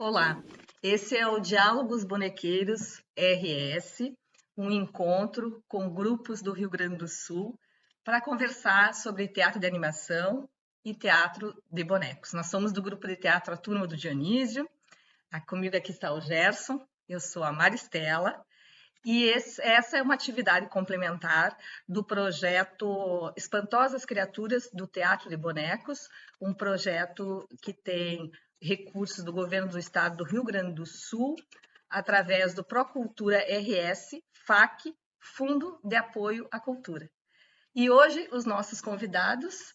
Olá, esse é o Diálogos Bonequeiros RS, um encontro com grupos do Rio Grande do Sul para conversar sobre teatro de animação e teatro de bonecos. Nós somos do grupo de teatro A Turma do Dionísio, comigo aqui está o Gerson, eu sou a Maristela, e essa é uma atividade complementar do projeto Espantosas Criaturas do Teatro de Bonecos, um projeto que tem recursos do governo do estado do Rio Grande do Sul, através do Procultura RS, FAC, Fundo de Apoio à Cultura. E hoje os nossos convidados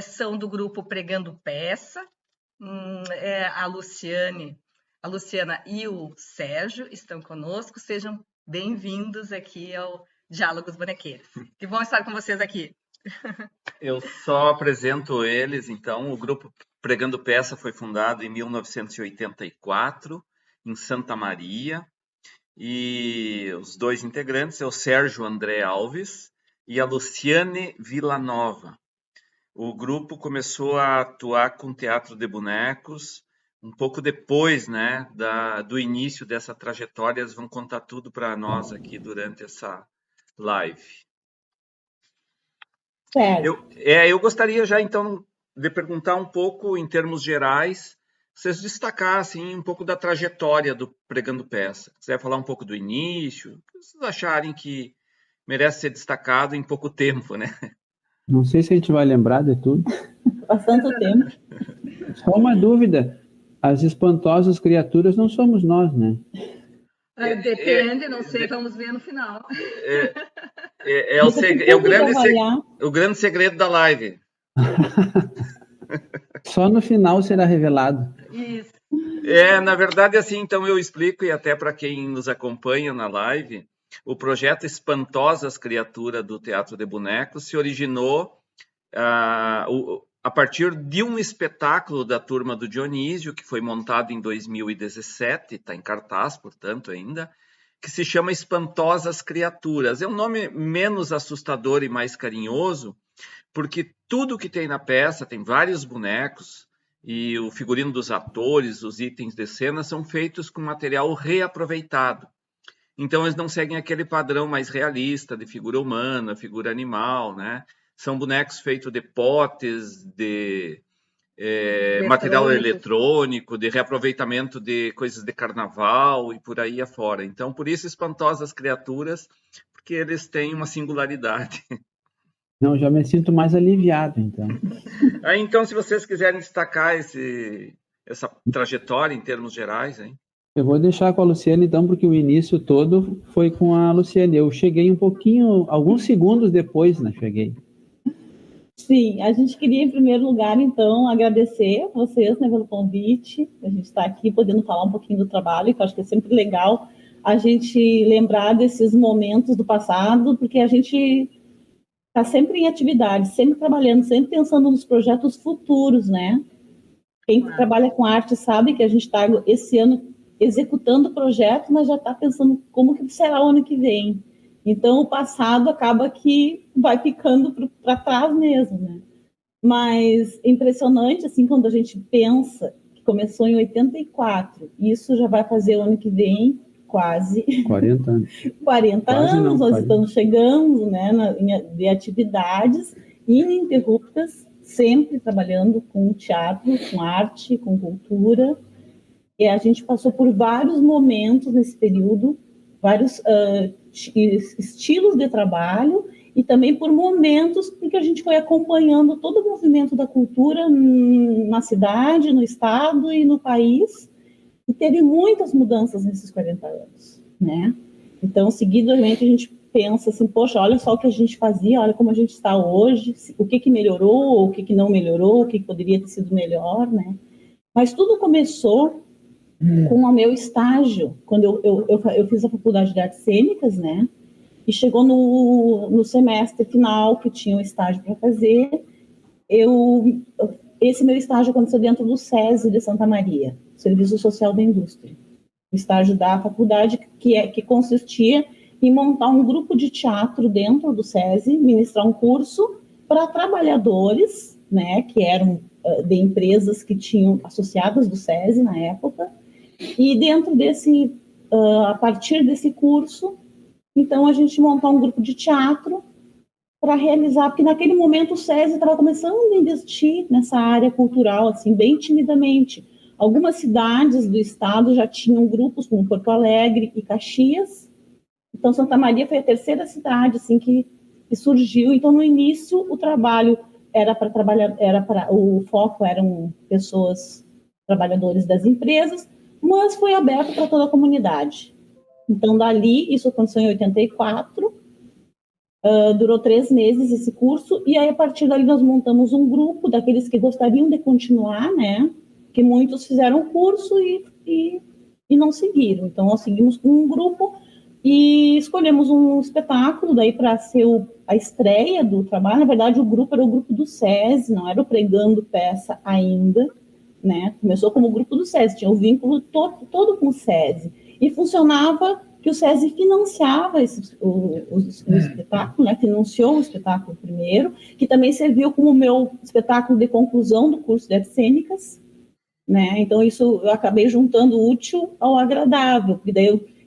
são do grupo Pregando Peça, a Luciana e o Sérgio estão conosco. Sejam bem-vindos aqui ao Diálogos Bonequeiros. Que bom estar com vocês aqui. Eu só apresento eles, então. O grupo Pregando Peça foi fundado em 1984, em Santa Maria. E os dois integrantes são o Sérgio André Alves e a Luciane Villanova. O grupo começou a atuar com teatro de bonecos um pouco depois, né, do início dessa trajetória. Eles vão contar tudo para nós aqui durante essa live. Eu gostaria já, então, de perguntar um pouco, em termos gerais, vocês destacassem um pouco da trajetória do Pregando Peça. Se quiser falar um pouco do início, o que vocês acharem que merece ser destacado em pouco tempo, né? Não sei se a gente vai lembrar de tudo. Faz tanto tempo. Só uma dúvida. As espantosas criaturas não somos nós, né? Depende, não sei, vamos ver no final. É o grande segredo da live. Só no final será revelado. Isso. Na verdade, assim, então eu explico, e até para quem nos acompanha na live, o projeto Espantosas Criaturas do Teatro de Bonecos se originou a partir de um espetáculo da Turma do Dionísio, que foi montado em 2017, está em cartaz, portanto, ainda, que se chama Espantosas Criaturas. É um nome menos assustador e mais carinhoso, porque tudo que tem na peça, tem vários bonecos, e o figurino dos atores, os itens de cena, são feitos com material reaproveitado. Então, eles não seguem aquele padrão mais realista de figura humana, figura animal, né? São bonecos feitos de potes, de material eletrônico, de reaproveitamento de coisas de carnaval e por aí afora. Então, por isso, Espantosas Criaturas, porque eles têm uma singularidade. Não, já me sinto mais aliviado, então. Então, se vocês quiserem destacar essa trajetória em termos gerais, hein? Eu vou deixar com a Luciane, então, porque o início todo foi com a Luciane. Eu cheguei um pouquinho, alguns segundos depois, né? Cheguei. Sim, a gente queria, em primeiro lugar, então, agradecer a vocês, né, pelo convite. A gente está aqui podendo falar um pouquinho do trabalho, que eu acho que é sempre legal a gente lembrar desses momentos do passado, porque a gente está sempre em atividade, sempre trabalhando, sempre pensando nos projetos futuros, né? Quem trabalha com arte sabe que a gente está, esse ano, executando o projeto, mas já está pensando como que será o ano que vem. Então, o passado acaba que vai ficando para trás mesmo, né? Mas é impressionante, assim, quando a gente pensa que começou em 84, isso já vai fazer o ano que vem quase 40 anos. 40 quase anos, não, nós 40. estamos chegando, né, de atividades ininterruptas, sempre trabalhando com teatro, com arte, com cultura. E a gente passou por vários momentos nesse período, vários estilos de trabalho e também por momentos, porque a gente foi acompanhando todo o movimento da cultura na cidade, no estado e no país, e teve muitas mudanças nesses 40 anos, né? Então, seguidamente, a gente pensa assim, poxa, olha só o que a gente fazia, olha como a gente está hoje, o que melhorou, o que não melhorou, o que poderia ter sido melhor, né? Mas tudo começou com o meu estágio, quando eu fiz a faculdade de artes cênicas, né? E chegou no semestre final, que tinha um estágio para fazer, esse meu estágio aconteceu dentro do SESI de Santa Maria, Serviço Social da Indústria. O estágio da faculdade que consistia em montar um grupo de teatro dentro do SESI, ministrar um curso para trabalhadores, né, que eram de empresas que tinham associadas do SESI na época, e dentro desse, a partir desse curso, então a gente montou um grupo de teatro para realizar, porque naquele momento o SESI estava começando a investir nessa área cultural, assim, bem timidamente. Algumas cidades do estado já tinham grupos, como Porto Alegre e Caxias. Então, Santa Maria foi a terceira cidade, assim, que surgiu. Então, no início, o trabalho era para trabalhar, o foco eram pessoas, trabalhadores das empresas, mas foi aberto para toda a comunidade. Então, dali, isso aconteceu em 84, durou 3 meses esse curso, e aí, a partir dali, nós montamos um grupo daqueles que gostariam de continuar, né? Que muitos fizeram o curso e não seguiram. Então, nós seguimos com um grupo e escolhemos um espetáculo daí para ser a estreia do trabalho. Na verdade, o grupo era o grupo do SESI, não era o Pregando Peça ainda, né? Começou como grupo do SESI, tinha o vínculo todo com o SESI. E funcionava que o SESI financiava o espetáculo, né? Financiou o espetáculo primeiro, que também serviu como meu espetáculo de conclusão do curso de artes cênicas, né? Então, isso eu acabei juntando o útil ao agradável, porque daí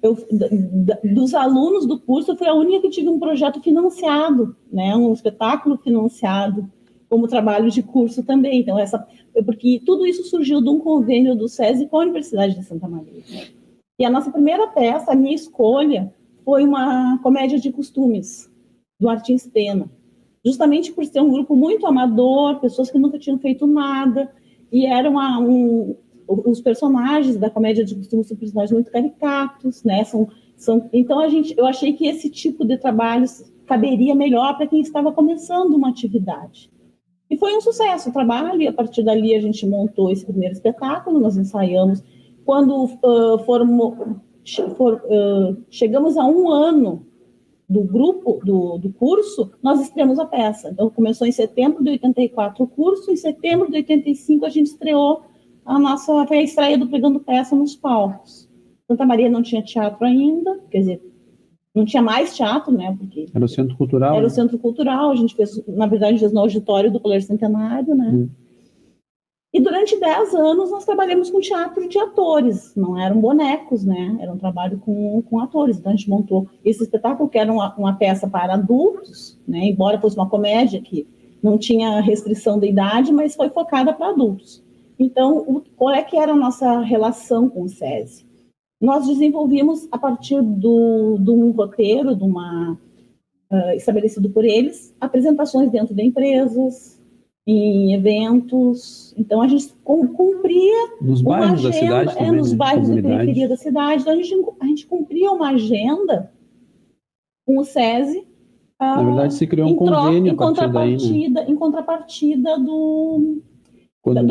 dos alunos do curso, eu fui a única que tive um projeto financiado, né? Um espetáculo financiado como trabalho de curso também. Então, porque tudo isso surgiu de um convênio do SESI com a Universidade de Santa Maria. E a nossa primeira peça, a minha escolha, foi uma comédia de costumes, do Martins Pena, justamente por ser um grupo muito amador, pessoas que nunca tinham feito nada, e eram os personagens da comédia de costumes são personagens muito caricatos, né? Então, eu achei que esse tipo de trabalho caberia melhor para quem estava começando uma atividade. E foi um sucesso o trabalho, e a partir dali a gente montou esse primeiro espetáculo, nós ensaiamos. Quando chegamos a 1 ano do grupo, do curso, nós estreamos a peça. Então, começou em setembro de 84 o curso, em setembro de 85 a gente estreou foi a estreia do Pregando Peça nos palcos. Santa Maria não tinha teatro ainda, quer dizer, não tinha mais teatro, né? Porque era o Centro Cultural. Era o Centro Cultural, a gente fez, na verdade, a gente fez no auditório do Colégio Centenário, né? E durante 10 anos nós trabalhamos com teatro de atores, não eram bonecos, né? Era um trabalho com atores. Então a gente montou esse espetáculo, que era uma peça para adultos, né? Embora fosse uma comédia que não tinha restrição de idade, mas foi focada para adultos. Então, qual é que era a nossa relação com o SESI? Nós desenvolvimos, a partir de um roteiro, estabelecido por eles, apresentações dentro de empresas, em eventos. Então, a gente cumpria nos uma bairros agenda, da cidade também, nos bairros da comunidade. periferia da cidade. Então, a gente cumpria uma agenda com o SESI. Na verdade, se criou um convênio a partir daí, né? Em contrapartida do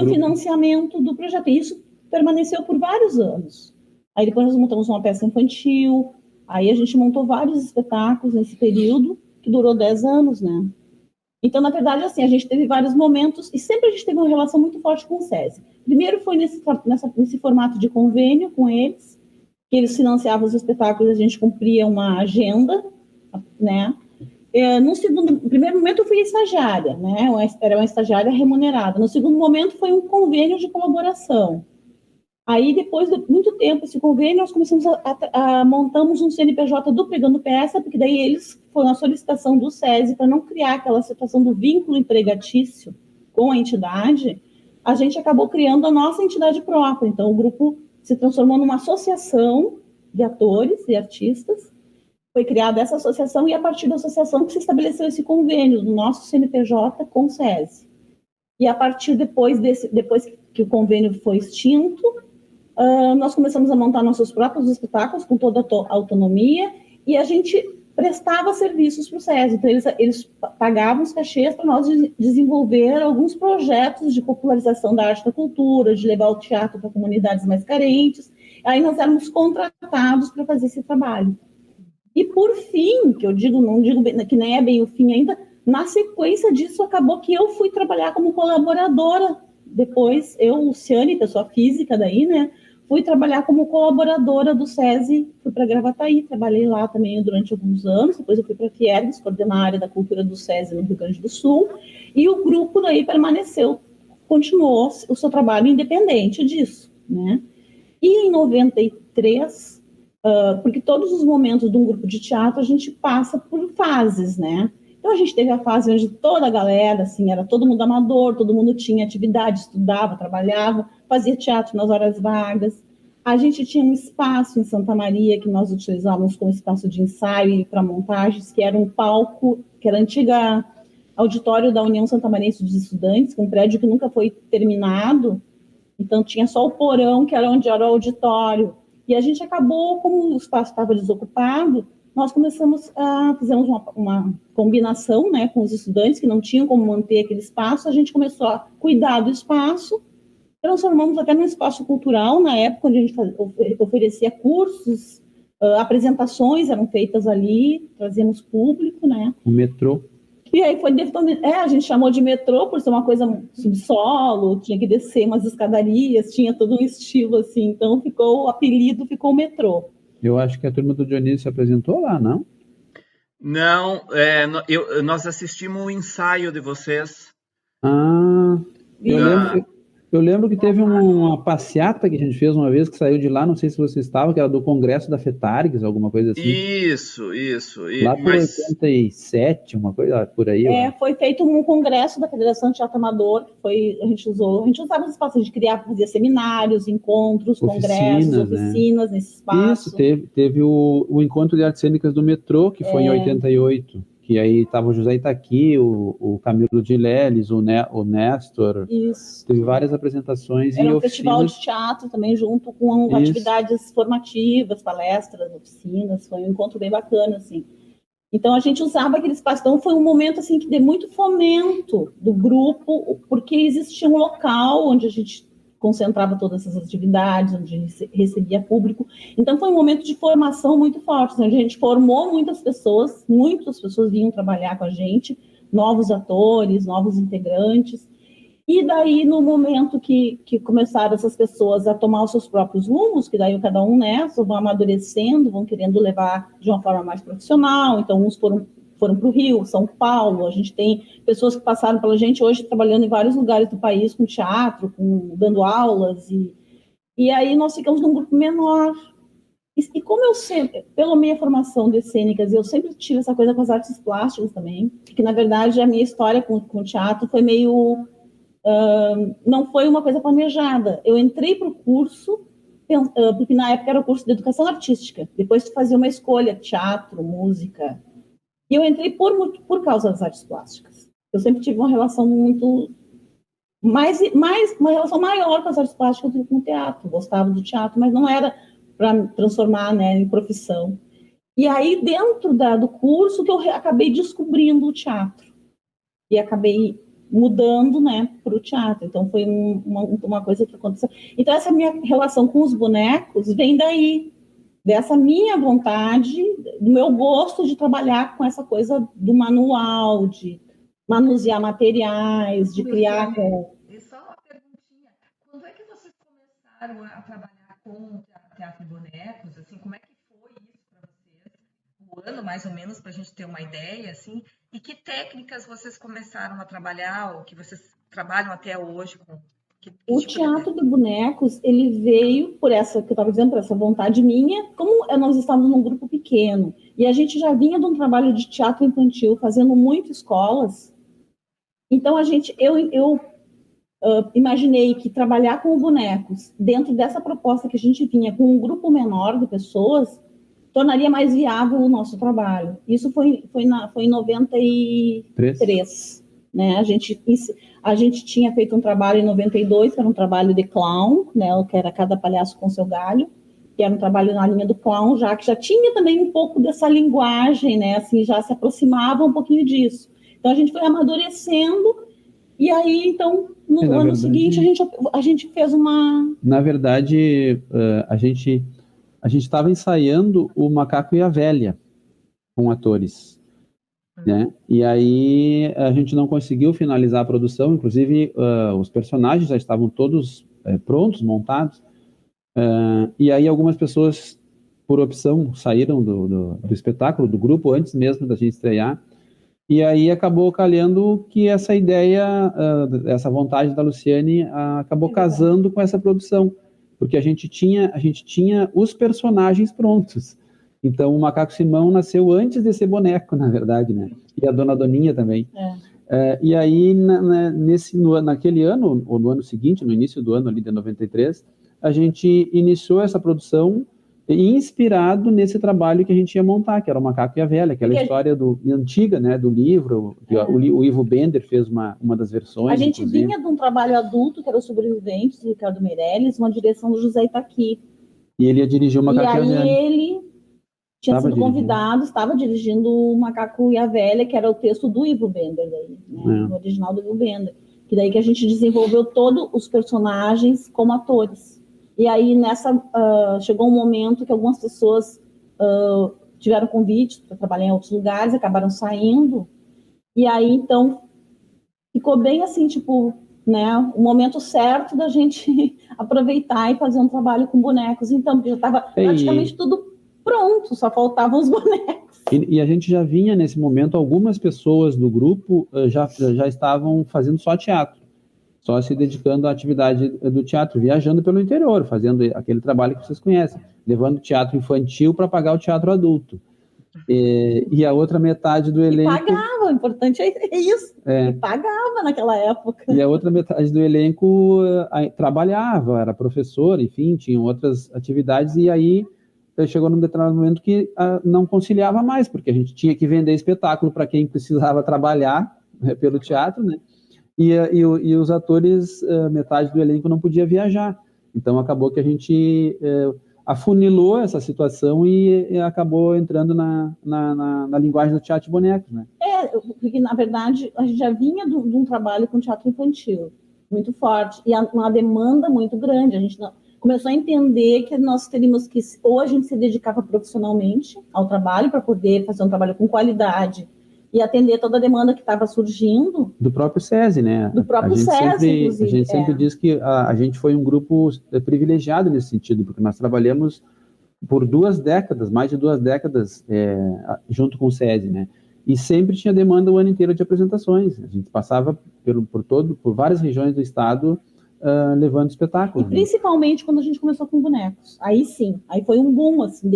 financiamento do projeto. E isso permaneceu por vários anos. Aí depois nós montamos uma peça infantil, aí a gente montou vários espetáculos nesse período, que durou 10 anos, né? Então, na verdade, assim, a gente teve vários momentos, e sempre a gente teve uma relação muito forte com o SESI. Primeiro foi nesse formato de convênio com eles, que eles financiavam os espetáculos, a gente cumpria uma agenda, né? No primeiro momento eu fui estagiária, né? Era uma estagiária remunerada. No segundo momento foi um convênio de colaboração. Aí, depois de muito tempo esse convênio, nós começamos montamos um CNPJ do Pregando Peça, porque daí foi uma solicitação do SESI para não criar aquela situação do vínculo empregatício com a entidade, a gente acabou criando a nossa entidade própria. Então, o grupo se transformou numa associação de atores e artistas. Foi criada essa associação e, a partir da associação, que se estabeleceu esse convênio do nosso CNPJ com o SESI. E, a partir depois que o convênio foi extinto, nós começamos a montar nossos próprios espetáculos com toda a autonomia, e a gente prestava serviços para o SESI. Então, eles pagavam os cachês para nós desenvolver alguns projetos de popularização da arte e da cultura, de levar o teatro para comunidades mais carentes. Aí nós éramos contratados para fazer esse trabalho. E, por fim, que não digo que nem é bem o fim ainda, na sequência disso, acabou que eu fui trabalhar como colaboradora. Depois, eu, Luciane, pessoa física daí, né, fui trabalhar como colaboradora do SESI, fui para Gravataí, trabalhei lá também durante alguns anos, depois eu fui para Fiergues, coordenar a área da cultura do SESI no Rio Grande do Sul, e o grupo daí permaneceu continuou o seu trabalho independente disso, né? E em 93, porque todos os momentos de um grupo de teatro a gente passa por fases, né? Então a gente teve a fase onde toda a galera, assim, era todo mundo amador, todo mundo tinha atividade, estudava, trabalhava, fazia teatro nas horas vagas. A gente tinha um espaço em Santa Maria que nós utilizávamos como espaço de ensaio e para montagens, que era um palco, que era a antiga auditório da União Santamarense dos Estudantes, um prédio que nunca foi terminado. Então tinha só o porão, que era onde era o auditório. E a gente acabou, como o espaço estava desocupado, nós começamos a fazer uma combinação, né, com os estudantes que não tinham como manter aquele espaço. A gente começou a cuidar do espaço, transformamos até num espaço cultural na época, onde a gente oferecia cursos, apresentações eram feitas ali, trazíamos público, né? O metrô. E aí foi a gente chamou de metrô por ser uma coisa subsolo, tinha que descer umas escadarias, tinha todo um estilo assim, então o apelido ficou metrô. Eu acho que a turma do Dionísio se apresentou lá, não? Não, nós assistimos o ensaio de vocês. Eu lembro que teve uma passeata que a gente fez uma vez, que saiu de lá, não sei se você estava, que era do Congresso da FETARGS, alguma coisa assim. Isso. Lá por 87, uma coisa por aí. Foi feito um congresso da Federação de Teatro Amador, a gente usava os espaços, a gente fazia seminários, encontros, congressos, oficinas, né? Nesse espaço. Isso, teve o Encontro de Artes Cênicas do Metrô, que foi em 88. Que aí estava o José Itaqui, o Camilo de Leles, o Néstor. Isso. Teve várias apresentações e oficinas. Era um festival de teatro também, junto com atividades formativas, palestras, oficinas. Foi um encontro bem bacana, assim. Então, a gente usava aquele espaço. Então, foi um momento, assim, que deu muito fomento do grupo, porque existia um local onde a gente concentrava todas essas atividades, onde recebia público. Então, foi um momento de formação muito forte, onde a gente formou muitas pessoas vinham trabalhar com a gente, novos atores, novos integrantes. E daí, no momento que começaram essas pessoas a tomar os seus próprios rumos, que daí cada um, né, vão amadurecendo, vão querendo levar de uma forma mais profissional, então uns foram para o Rio, São Paulo, a gente tem pessoas que passaram pela gente hoje trabalhando em vários lugares do país com teatro, dando aulas, e aí nós ficamos num grupo menor. E como eu sempre, pela minha formação de cênicas, eu sempre tive essa coisa com as artes plásticas também, que na verdade a minha história com o teatro foi meio... não foi uma coisa planejada. Eu entrei para o curso, porque na época era o curso de educação artística, depois tu fazia uma escolha, teatro, música... E eu entrei por causa das artes plásticas. Eu sempre tive uma relação uma relação maior com as artes plásticas do que com o teatro. Eu gostava do teatro, mas não era para transformar, né, em profissão. E aí, dentro do curso, que eu acabei descobrindo o teatro. E acabei mudando, né, para o teatro. Então, foi uma coisa que aconteceu. Então, essa minha relação com os bonecos vem daí. Dessa minha vontade, do meu gosto de trabalhar com essa coisa do manual, de manusear materiais, de criar... E só uma perguntinha, quando é que vocês começaram a trabalhar com teatro de bonecos? Assim, como é que foi isso para vocês? O ano, mais ou menos, para a gente ter uma ideia, assim, e que técnicas vocês começaram a trabalhar, ou que vocês trabalham até hoje com... O teatro de bonecos, ele veio por essa, que eu estava dizendo, por essa vontade minha, como nós estávamos num grupo pequeno, e a gente já vinha de um trabalho de teatro infantil, fazendo muito escolas, então eu imaginei que trabalhar com bonecos, dentro dessa proposta que a gente vinha, com um grupo menor de pessoas, tornaria mais viável o nosso trabalho. Isso foi em 93. Né? A gente tinha feito um trabalho em 92, que era um trabalho de clown, né? Que era Cada Palhaço com Seu Galho, que era um trabalho na linha do clown, que já tinha também um pouco dessa linguagem, né? Assim, já se aproximava um pouquinho disso. Então, a gente foi amadurecendo, e aí, então, no ano seguinte, a gente fez uma... Na verdade, a gente estava ensaiando o Macaco e a Velha com atores. Né? E aí a gente não conseguiu finalizar a produção, inclusive os personagens já estavam todos prontos, montados, e aí algumas pessoas, por opção, saíram do espetáculo, do grupo, antes mesmo da gente estrear, E aí acabou calhando que essa ideia, essa vontade da Luciane acabou casando com essa produção, porque a gente tinha os personagens prontos. Então o Macaco Simão nasceu antes de ser boneco, na verdade, né? E a Dona Doninha também. E aí, naquele ano, ou no ano seguinte, no início do ano ali de 93, a gente iniciou essa produção inspirado nesse trabalho que a gente ia montar, que era o Macaco e a Velha, aquela história antiga, né, do livro, que o Ivo Bender fez uma das versões. A gente vinha de um trabalho adulto, que era Os Sobreviventes, de Ricardo Meirelles, uma direção do José Itaqui. E ele ia dirigir o Macaco e a Velha. E aí ele tinha sido convidado, estava dirigindo o Macaco e a Velha, que era o texto do Ivo Bender, daí, né, o original do Ivo Bender. Que daí que a gente desenvolveu todos os personagens como atores. E aí, chegou um momento que algumas pessoas tiveram convite para trabalhar em outros lugares, acabaram saindo. E aí, então, ficou bem assim, tipo, né, o momento certo da gente aproveitar e fazer um trabalho com bonecos. Então, porque já estava praticamente tudo pronto, só faltavam os bonecos. E a gente já vinha, nesse momento, algumas pessoas do grupo já estavam fazendo só teatro. Só se dedicando à atividade do teatro, viajando pelo interior, fazendo aquele trabalho que vocês conhecem, levando teatro infantil para pagar o teatro adulto. E a outra metade do elenco... E pagava, o importante é isso. E pagava naquela época. E a outra metade do elenco trabalhava, era professor, enfim, tinham outras atividades, e aí chegou num determinado momento que não conciliava mais, porque a gente tinha que vender espetáculo para quem precisava trabalhar pelo teatro, né? E os atores, metade do elenco não podia viajar. Então, acabou que a gente afunilou essa situação e acabou entrando na linguagem do teatro de bonecos, né? Porque, na verdade, a gente já vinha de um trabalho com teatro infantil muito forte e uma demanda muito grande. A gente começou a entender que nós teríamos que, ou a gente se dedicava profissionalmente ao trabalho para poder fazer um trabalho com qualidade e atender toda a demanda que estava surgindo. Do próprio SESI, né? Do próprio SESI, inclusive. A gente sempre diz que a gente foi um grupo privilegiado nesse sentido, porque nós trabalhamos por 2 décadas, mais de 2 décadas, junto com o SESI, né? E sempre tinha demanda o ano inteiro de apresentações. A gente passava por várias regiões do estado levando espetáculos. E principalmente quando a gente começou com bonecos. Aí sim, aí foi um boom, assim,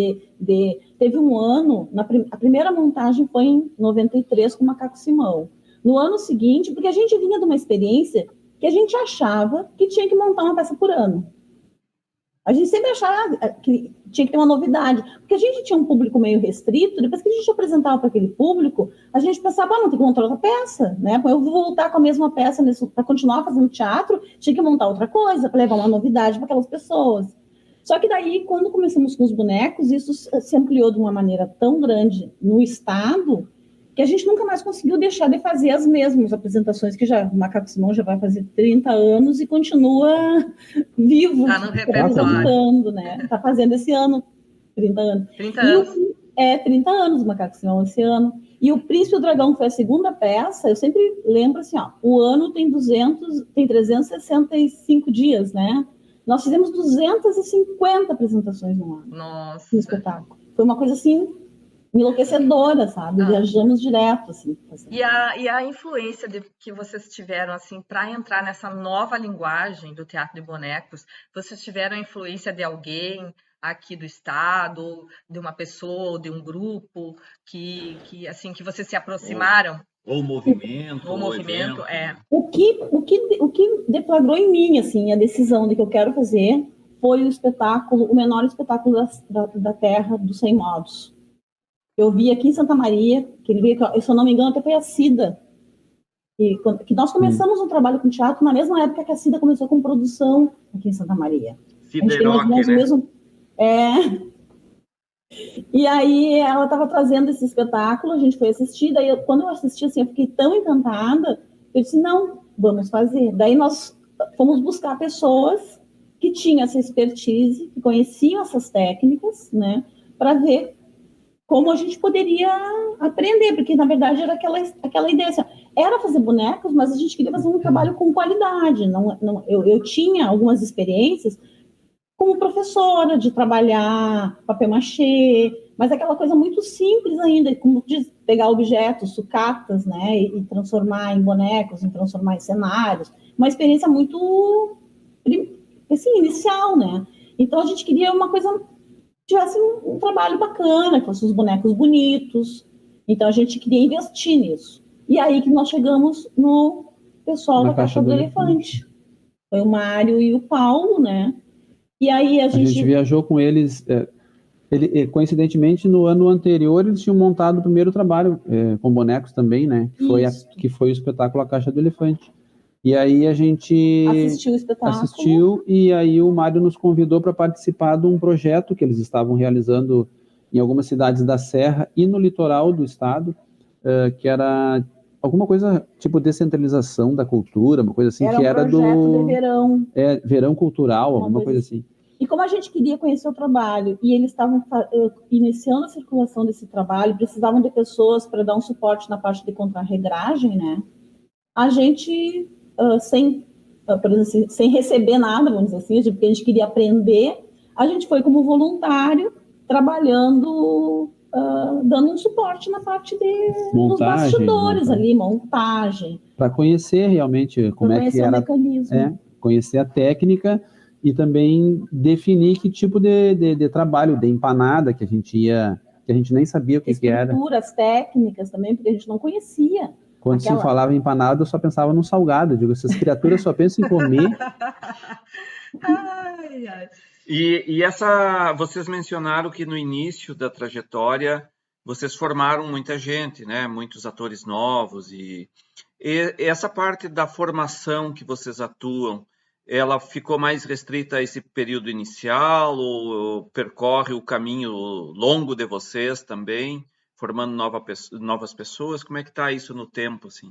teve um ano, a primeira montagem foi em 93 com o Macaco Simão. No ano seguinte, porque a gente vinha de uma experiência que a gente achava que tinha que montar uma peça por ano. A gente sempre achava que tinha que ter uma novidade, porque a gente tinha um público meio restrito, depois que a gente apresentava para aquele público, a gente pensava, não, tem que montar outra peça, né? Eu vou voltar com a mesma peça para continuar fazendo teatro, tinha que montar outra coisa, para levar uma novidade para aquelas pessoas. Só que daí, quando começamos com os bonecos, isso se ampliou de uma maneira tão grande no estado, que a gente nunca mais conseguiu deixar de fazer as mesmas apresentações, que o Macaco Simão já vai fazer 30 anos e continua vivo. Está no repertório. Né? Está fazendo esse ano 30 anos. 30 anos. 30 anos o Macaco Simão esse ano. E o Príncipe e o Dragão, que foi a segunda peça, eu sempre lembro assim, o ano tem 365 dias, né? Nós fizemos 250 apresentações no ano. Nossa. No espetáculo. Foi uma coisa assim enlouquecedora, sabe? Viajamos direto, assim. E a influência que vocês tiveram, assim, para entrar nessa nova linguagem do teatro de bonecos, vocês tiveram a influência de alguém aqui do estado, de uma pessoa, de um grupo, que vocês se aproximaram? Ou movimento. O que deflagrou em mim, assim, a decisão de que eu quero fazer foi o menor espetáculo da Terra dos 100 Modos. Eu vi aqui em Santa Maria, que ele veio, se eu não me engano, até foi a Cida. Que nós começamos um trabalho com teatro na mesma época que a Cida começou com produção aqui em Santa Maria. Cideroque, né? E aí ela estava trazendo esse espetáculo, a gente foi assistir, daí quando eu assisti, assim, eu fiquei tão encantada, eu disse, não, vamos fazer. Daí nós fomos buscar pessoas que tinham essa expertise, que conheciam essas técnicas, né, para ver como a gente poderia aprender, porque, na verdade, era aquela ideia, assim, era fazer bonecos, mas a gente queria fazer um trabalho com qualidade. Eu tinha algumas experiências como professora, de trabalhar papel machê, mas aquela coisa muito simples ainda, como de pegar objetos, sucatas, né, e transformar em bonecos, e transformar em cenários. Uma experiência muito, assim, inicial, né? Então a gente queria uma coisa que tivesse um trabalho bacana, que fossem os bonecos bonitos. Então a gente queria investir nisso. E aí que nós chegamos no pessoal da Caixa do Elefante. Foi o Mário e o Paulo, né? E aí a gente viajou com eles. Coincidentemente, no ano anterior, eles tinham montado o primeiro trabalho com bonecos também, né? Que foi o espetáculo A Caixa do Elefante. E aí a gente assistiu o espetáculo. E aí o Mário nos convidou para participar de um projeto que eles estavam realizando em algumas cidades da Serra e no litoral do estado, que era alguma coisa tipo descentralização da cultura, uma coisa assim, era que era projeto de verão. Verão cultural, alguma coisa assim. E como a gente queria conhecer o trabalho e eles estavam iniciando a circulação desse trabalho, precisavam de pessoas para dar um suporte na parte de contrarregragem, né? A gente, sem receber nada, vamos dizer assim, porque a gente queria aprender, a gente foi como voluntário, trabalhando, dando um suporte na parte dos bastidores ali, montagem. Para conhecer realmente como é que era. O mecanismo. Conhecer a técnica e também definir que tipo de trabalho, de empanada que a gente nem sabia o que era. Estruturas técnicas também, porque a gente não conhecia. Quando se falava empanada, eu só pensava no salgado. Eu digo, essas criaturas só pensam em comer. Ai, ai. E vocês mencionaram que no início da trajetória vocês formaram muita gente, né? Muitos atores novos e essa parte da formação que vocês atuam, ela ficou mais restrita a esse período inicial ou percorre o caminho longo de vocês também, formando novas pessoas? Como é que está isso no tempo, assim?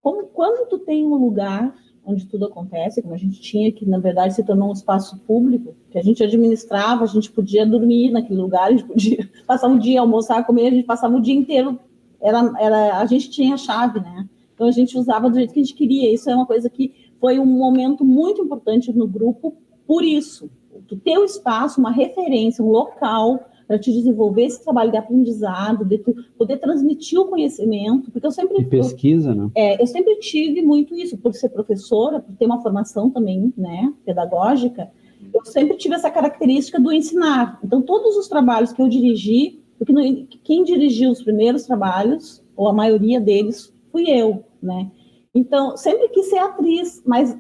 Como quando tu tem um lugar onde tudo acontece, como a gente tinha, que na verdade se tornou um espaço público, que a gente administrava, a gente podia dormir naquele lugar, a gente podia passar um dia, almoçar, comer, a gente passava o dia inteiro, a gente tinha a chave, né? Então a gente usava do jeito que a gente queria. Isso é uma coisa que foi um momento muito importante no grupo, por isso, tu ter um espaço, uma referência, um local para te desenvolver esse trabalho de aprendizado, de tu poder transmitir o conhecimento, porque eu sempre... E pesquisa, né? Eu sempre tive muito isso, por ser professora, por ter uma formação também, né, pedagógica, eu sempre tive essa característica do ensinar. Então, todos os trabalhos que eu dirigi, porque quem dirigiu os primeiros trabalhos, ou a maioria deles, fui eu, né? Então, sempre quis ser atriz, mas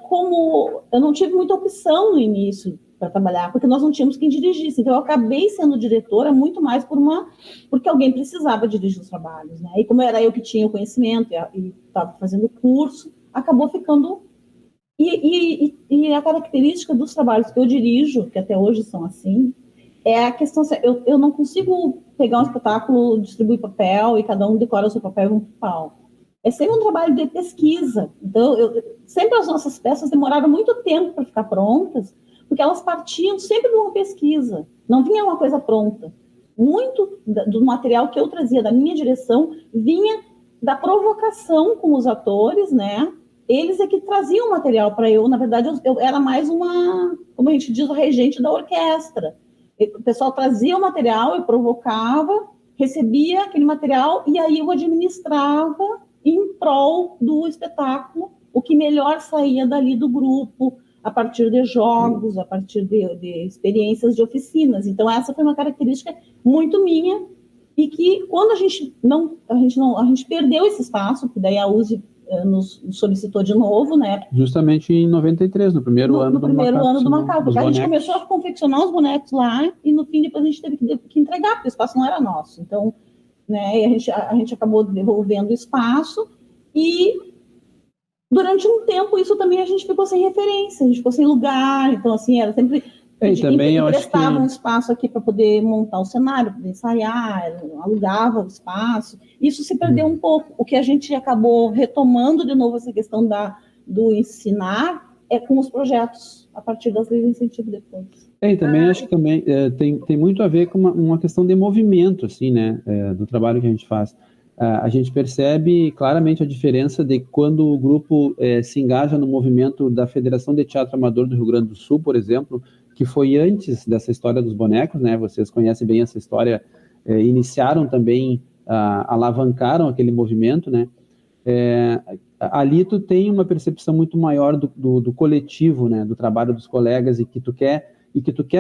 como eu não tive muita opção no início para trabalhar, porque nós não tínhamos quem dirigisse. Então, eu acabei sendo diretora muito mais porque alguém precisava dirigir os trabalhos, né? E como era eu que tinha o conhecimento e estava fazendo curso, acabou ficando... E a característica dos trabalhos que eu dirijo, que até hoje são assim, é a questão... Eu não consigo pegar um espetáculo, distribuir papel e cada um decora o seu papel e um pau. É sempre um trabalho de pesquisa. Então, sempre as nossas peças demoraram muito tempo para ficar prontas, porque elas partiam sempre de uma pesquisa, não vinha uma coisa pronta. Muito do material que eu trazia da minha direção vinha da provocação com os atores, né? Eles é que traziam o material para eu. Na verdade, eu era mais como a gente diz, o regente da orquestra. O pessoal trazia o material, eu provocava, recebia aquele material e aí eu administrava em prol do espetáculo o que melhor saía dali do grupo, a partir de jogos, a partir de experiências de oficinas. Então, essa foi uma característica muito minha e que, quando a gente perdeu esse espaço, porque daí a USE nos solicitou de novo, né? Justamente em 93, no primeiro ano do Macaco. Porque a gente começou a confeccionar os bonecos lá e, no fim, depois a gente teve que entregar, porque o espaço não era nosso. Então, né, a gente acabou devolvendo o espaço e... Durante um tempo, isso também a gente ficou sem referência, a gente ficou sem lugar, então, assim, era sempre... A gente emprestava um espaço aqui para poder montar o cenário, para ensaiar, alugava o espaço. Isso se perdeu um pouco. O que a gente acabou retomando de novo essa questão do ensinar é com os projetos, a partir das leis de incentivo depois. E também acho que tem muito a ver com uma questão de movimento, assim, né, do trabalho que a gente faz. a gente percebe claramente a diferença de quando o grupo se engaja no movimento da Federação de Teatro Amador do Rio Grande do Sul, por exemplo, que foi antes dessa história dos bonecos, né? Vocês conhecem bem essa história, iniciaram também, alavancaram aquele movimento, né? Ali tu tem uma percepção muito maior do coletivo, né? Do trabalho dos colegas e que tu quer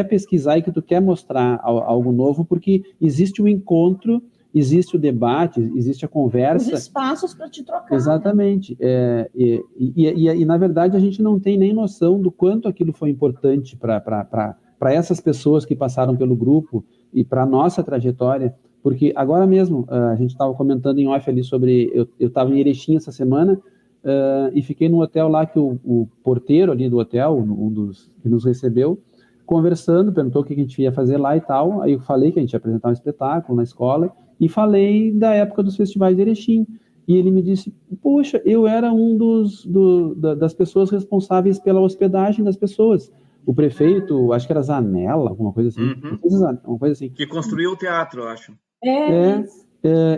pesquisar e que tu quer mostrar algo novo, porque existe o encontro, existe o debate, existe a conversa. Os espaços para te trocar. Exatamente. E, na verdade, a gente não tem nem noção do quanto aquilo foi importante para essas pessoas que passaram pelo grupo e para a nossa trajetória, porque agora mesmo, a gente estava comentando em off ali sobre... Eu estava em Erechim essa semana e fiquei no hotel lá que o porteiro ali do hotel, um dos que nos recebeu, conversando, perguntou o que a gente ia fazer lá e tal. Aí eu falei que a gente ia apresentar um espetáculo na escola e falei da época dos festivais de Erechim. E ele me disse, poxa, eu era das pessoas responsáveis pela hospedagem das pessoas. O prefeito, acho que era Zanella, alguma coisa assim. Uma coisa assim. Que construiu o teatro, eu acho.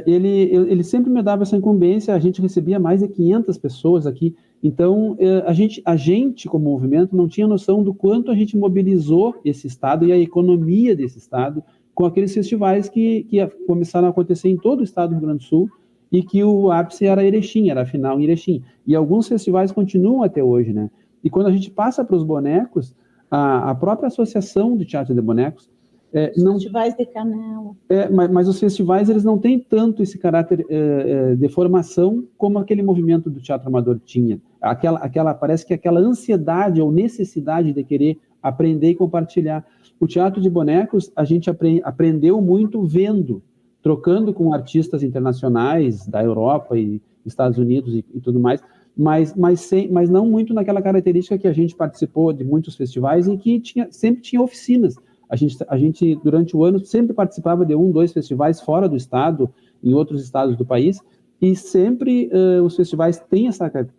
Ele sempre me dava essa incumbência, a gente recebia mais de 500 pessoas aqui, então a gente como movimento não tinha noção do quanto a gente mobilizou esse estado e a economia desse estado com aqueles festivais que começaram a acontecer em todo o estado do Rio Grande do Sul e que o ápice era Erechim, era a final em Erechim, e alguns festivais continuam até hoje, né? E quando a gente passa para os bonecos, a própria Associação de Teatro de Bonecos festivais de Canela. Mas os festivais, eles não têm tanto esse caráter de formação como aquele movimento do teatro amador tinha. Parece que aquela ansiedade ou necessidade de querer aprender e compartilhar. O teatro de bonecos, a gente aprendeu muito vendo, trocando com artistas internacionais da Europa e Estados Unidos e tudo mais, mas não muito naquela característica que a gente participou de muitos festivais em que sempre tinha oficinas. A gente, durante o ano, sempre participava de 1, 2 festivais fora do estado, em outros estados do país, e sempre os festivais têm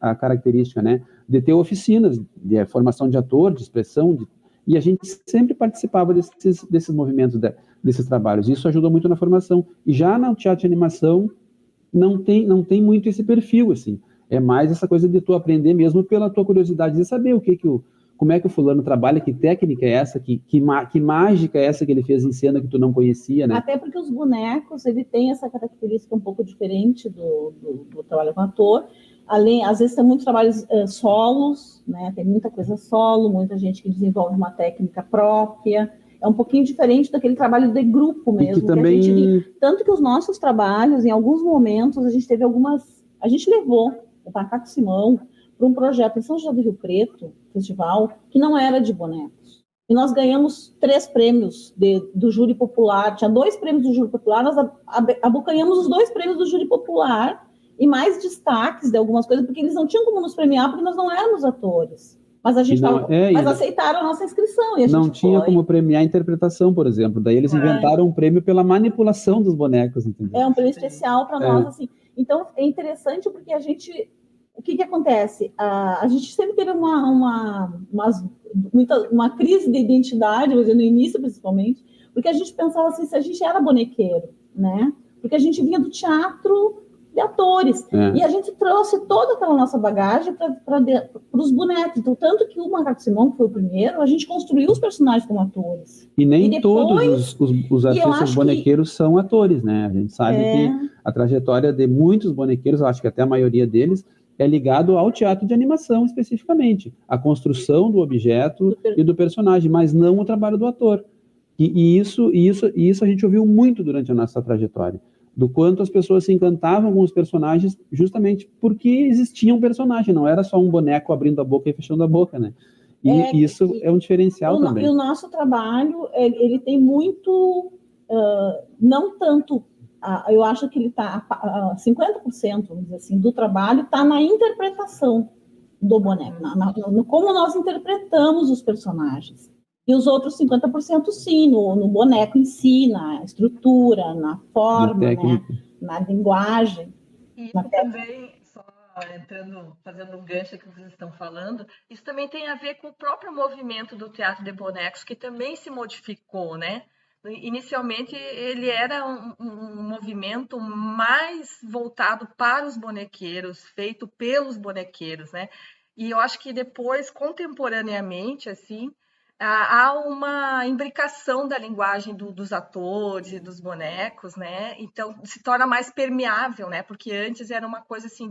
a característica, né, de ter oficinas de formação de ator, de expressão, e a gente sempre participava desses movimentos, desses trabalhos. Isso ajudou muito na formação. E já no teatro de animação, não tem muito esse perfil, assim. É mais essa coisa de tu aprender mesmo pela tua curiosidade de saber como é que o fulano trabalha, que técnica é essa, que mágica é essa que ele fez em cena que tu não conhecia, né? Até porque os bonecos, ele tem essa característica um pouco diferente do trabalho com ator. Além, às vezes tem muitos trabalhos solos, né? Tem muita coisa solo, muita gente que desenvolve uma técnica própria. É um pouquinho diferente daquele trabalho de grupo mesmo. Que também... Tanto que os nossos trabalhos, em alguns momentos, a gente levou o Macaco Simão para um projeto em São José do Rio Preto, festival, que não era de bonecos. E nós ganhamos 3 prêmios do júri popular, tinha 2 prêmios do júri popular, nós abocanhamos os 2 prêmios do júri popular e mais destaques de algumas coisas, porque eles não tinham como nos premiar, porque nós não éramos atores. Mas aceitaram a nossa inscrição. E a não gente tinha como premiar a interpretação, por exemplo. Daí eles inventaram um prêmio pela manipulação dos bonecos, entendeu? É um prêmio especial para nós, assim. Então, é interessante porque a gente... O que acontece? A gente sempre teve uma crise de identidade, no início principalmente, porque a gente pensava assim, se a gente era bonequeiro, né? Porque a gente vinha do teatro de atores. E a gente trouxe toda aquela nossa bagagem para os bonecos. Então, tanto que o Macaco Simão, que foi o primeiro, a gente construiu os personagens como atores. E nem todos os artistas bonequeiros são atores, né? A gente sabe que a trajetória de muitos bonequeiros, eu acho que até a maioria deles, é ligado ao teatro de animação especificamente, a construção do objeto e do personagem, mas não o trabalho do ator. E isso a gente ouviu muito durante a nossa trajetória, do quanto as pessoas se encantavam com os personagens justamente porque existia um personagem, não era só um boneco abrindo a boca e fechando a boca, né? E isso é um diferencial também. E o nosso trabalho, ele tem muito, não tanto... eu acho que ele está 50%, vamos dizer assim, do trabalho está na interpretação do boneco, no como nós interpretamos os personagens. E os outros 50% sim, no boneco em si, na estrutura, na forma, né, na linguagem. E também, só fazendo um gancho que vocês estão falando, isso também tem a ver com o próprio movimento do teatro de bonecos, que também se modificou, né? inicialmente ele era um movimento mais voltado para os bonequeiros, feito pelos bonequeiros, né? E eu acho que depois, contemporaneamente, assim, há uma imbricação da linguagem dos atores e dos bonecos, né? Então se torna mais permeável, né? Porque antes era uma coisa assim,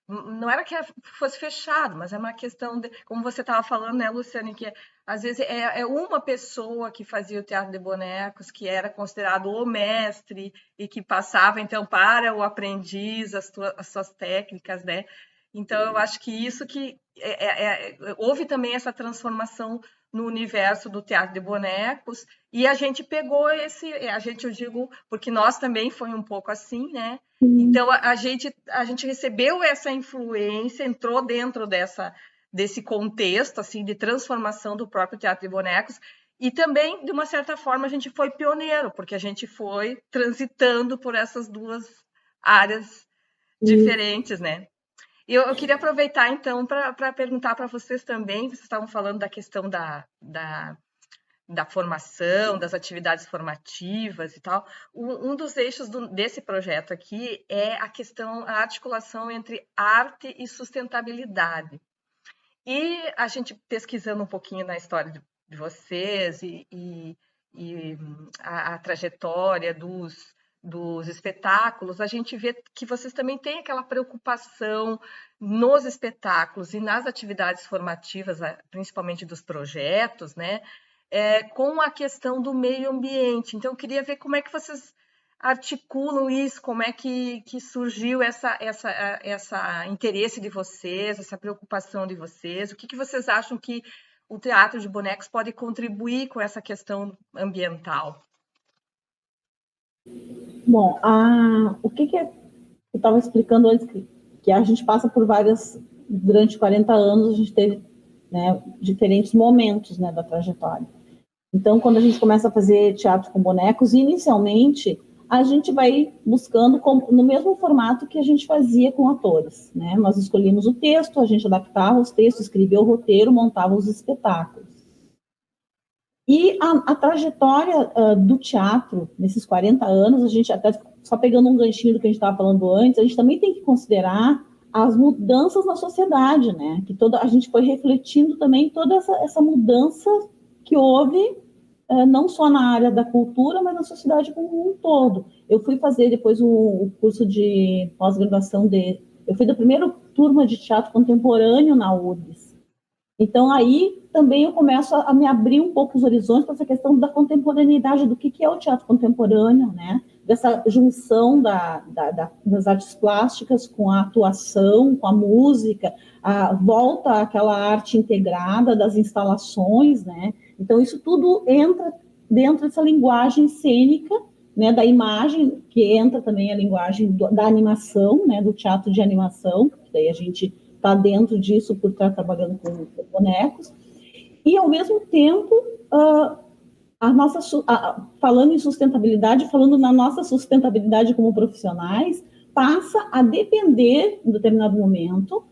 não era que fosse fechado, mas é uma questão de, como você estava falando, né, Luciane, que às vezes é uma pessoa que fazia o teatro de bonecos, que era considerado o mestre e que passava então para o aprendiz as suas técnicas, né? Então eu acho que isso que houve também essa transformação no universo do teatro de bonecos, e a gente pegou eu digo, porque nós também foi um pouco assim, né? Então a gente recebeu essa influência, entrou dentro desse contexto assim de transformação do próprio teatro de bonecos, e também, de uma certa forma, a gente foi pioneiro, porque a gente foi transitando por essas duas áreas diferentes, né? Eu queria aproveitar, então, para perguntar para vocês também, vocês estavam falando da questão da formação, das atividades formativas e tal. Um dos eixos desse projeto aqui é a articulação entre arte e sustentabilidade. E a gente pesquisando um pouquinho na história de vocês e a trajetória dos espetáculos, a gente vê que vocês também têm aquela preocupação nos espetáculos e nas atividades formativas, principalmente dos projetos, né? Com a questão do meio ambiente. Então, eu queria ver como é que vocês articulam isso, como é que surgiu essa interesse de vocês, essa preocupação de vocês, o que vocês acham que o teatro de bonecos pode contribuir com essa questão ambiental? Bom, o que eu estava explicando antes, que a gente passa por durante 40 anos, a gente teve, né, diferentes momentos, né, da trajetória. Então, quando a gente começa a fazer teatro com bonecos, inicialmente, a gente vai buscando no mesmo formato que a gente fazia com atores, né? Nós escolhíamos o texto, a gente adaptava os textos, escrevia o roteiro, montava os espetáculos. E a trajetória do teatro, nesses 40 anos, a gente até, só pegando um ganchinho do que a gente estava falando antes, a gente também tem que considerar as mudanças na sociedade, né? Que a gente foi refletindo também toda essa mudança que houve, não só na área da cultura, mas na sociedade como um todo. Eu fui fazer depois o curso de pós-graduação eu fui da primeira turma de teatro contemporâneo na URGS. Então, aí também eu começo a me abrir um pouco os horizontes para essa questão da contemporaneidade, do que é o teatro contemporâneo, né? Dessa junção das artes plásticas com a atuação, com a música, a volta àquela arte integrada das instalações, né? Então, isso tudo entra dentro dessa linguagem cênica, né, da imagem, que entra também a linguagem da animação, né, do teatro de animação, que daí a gente está dentro disso por estar trabalhando com bonecos, e ao mesmo tempo falando em sustentabilidade, falando na nossa sustentabilidade como profissionais, passa a depender, em determinado momento,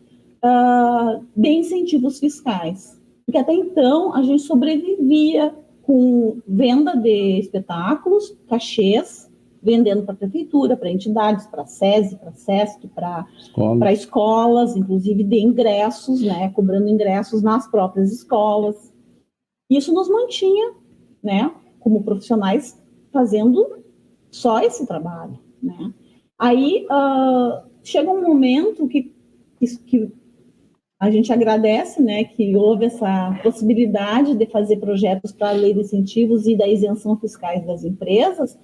de incentivos fiscais, porque até então a gente sobrevivia com venda de espetáculos, cachês, vendendo para a prefeitura, para entidades, para a SESI, para a SESC, para escolas, inclusive de ingressos, né, cobrando ingressos nas próprias escolas. Isso nos mantinha, né, como profissionais, fazendo só esse trabalho, né. Aí chega um momento que a gente agradece, né, que houve essa possibilidade de fazer projetos para a lei de incentivos e da isenção fiscais das empresas.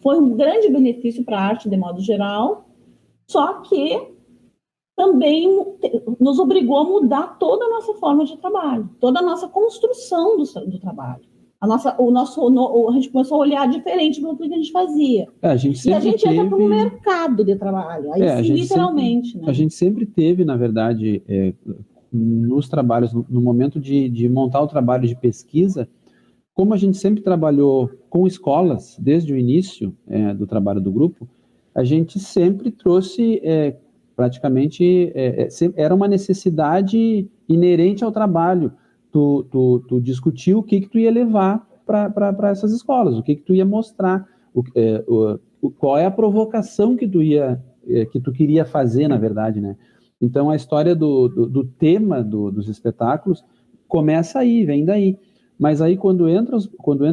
Foi um grande benefício para a arte de modo geral, só que também nos obrigou a mudar toda a nossa forma de trabalho, toda a nossa construção do trabalho. A gente começou a olhar diferente para o que a gente fazia. A gente entra para um mercado de trabalho, aí sim, literalmente. A gente sempre teve, na verdade, nos trabalhos, no momento de montar o trabalho de pesquisa, como a gente sempre trabalhou com escolas, desde o início do trabalho do grupo, a gente sempre trouxe, praticamente, era uma necessidade inerente ao trabalho. Tu discutiu o que tu ia levar para essas escolas, o que tu ia mostrar, qual é a provocação que tu queria fazer, na verdade, né? Então, a história do tema dos espetáculos começa aí, vem daí. Mas aí, quando entra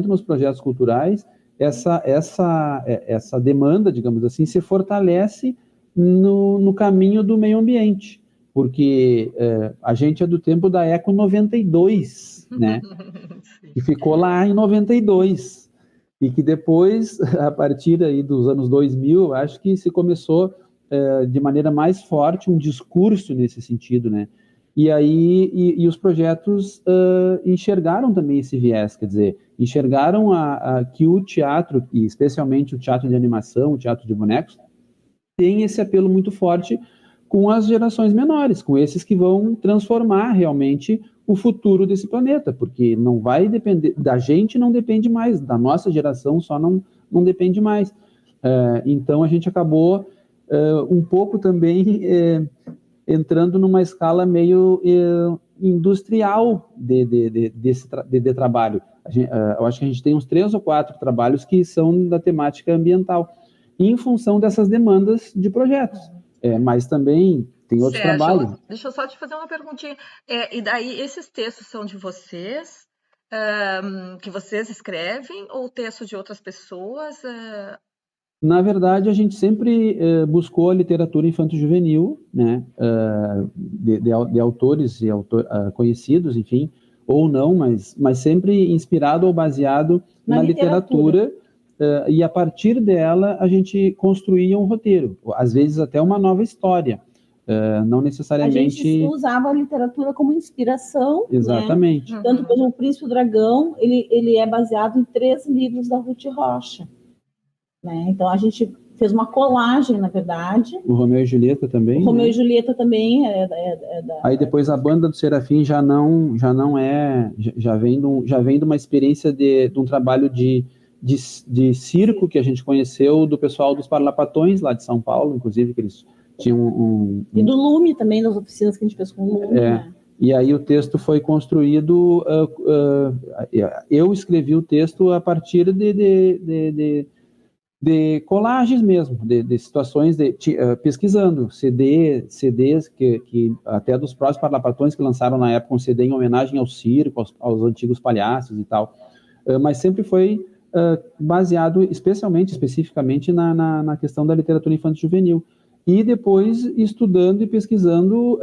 nos projetos culturais, essa demanda, digamos assim, se fortalece no caminho do meio ambiente, porque a gente é do tempo da Eco 92, né? Que ficou lá em 92, e que depois, a partir aí dos anos 2000, acho que se começou de maneira mais forte um discurso nesse sentido, né? E aí os projetos enxergaram também esse viés, quer dizer, enxergaram que o teatro, e especialmente o teatro de animação, o teatro de bonecos, tem esse apelo muito forte com as gerações menores, com esses que vão transformar realmente o futuro desse planeta, porque não vai depender, da gente não depende mais, da nossa geração só não depende mais. Então a gente acabou um pouco também entrando numa escala meio industrial de trabalho. Eu acho que a gente tem uns 3 ou 4 trabalhos que são da temática ambiental, em função dessas demandas de projetos. Mas também tem outros trabalhos. Deixa eu só te fazer uma perguntinha. E daí, esses textos são de vocês, que vocês escrevem, ou textos de outras pessoas? Na verdade, a gente sempre buscou a literatura infanto-juvenil, né, de autores conhecidos, enfim, ou não, mas sempre inspirado ou baseado na literatura. E a partir dela a gente construía um roteiro, às vezes até uma nova história, não necessariamente... A gente usava a literatura como inspiração. Exatamente. Né? Tanto que o Príncipe do Dragão, ele é baseado em 3 livros da Ruth Rocha. Né? Então a gente fez uma colagem, na verdade. O Romeu e Julieta também. O Romeu e Julieta também Aí depois a Banda do Serafim já vem de uma experiência de um trabalho de circo que a gente conheceu do pessoal dos Parlapatões, lá de São Paulo, inclusive, que eles tinham E do Lume também, das oficinas que a gente fez com o Lume. Né? E aí o texto foi construído, eu escrevi o texto a partir de colagens mesmo, de situações, pesquisando CDs que até dos próprios Parlapatões que lançaram na época um CD em homenagem ao circo, aos antigos palhaços e tal, mas sempre foi baseado especificamente na questão da literatura infanto-juvenil. E depois estudando e pesquisando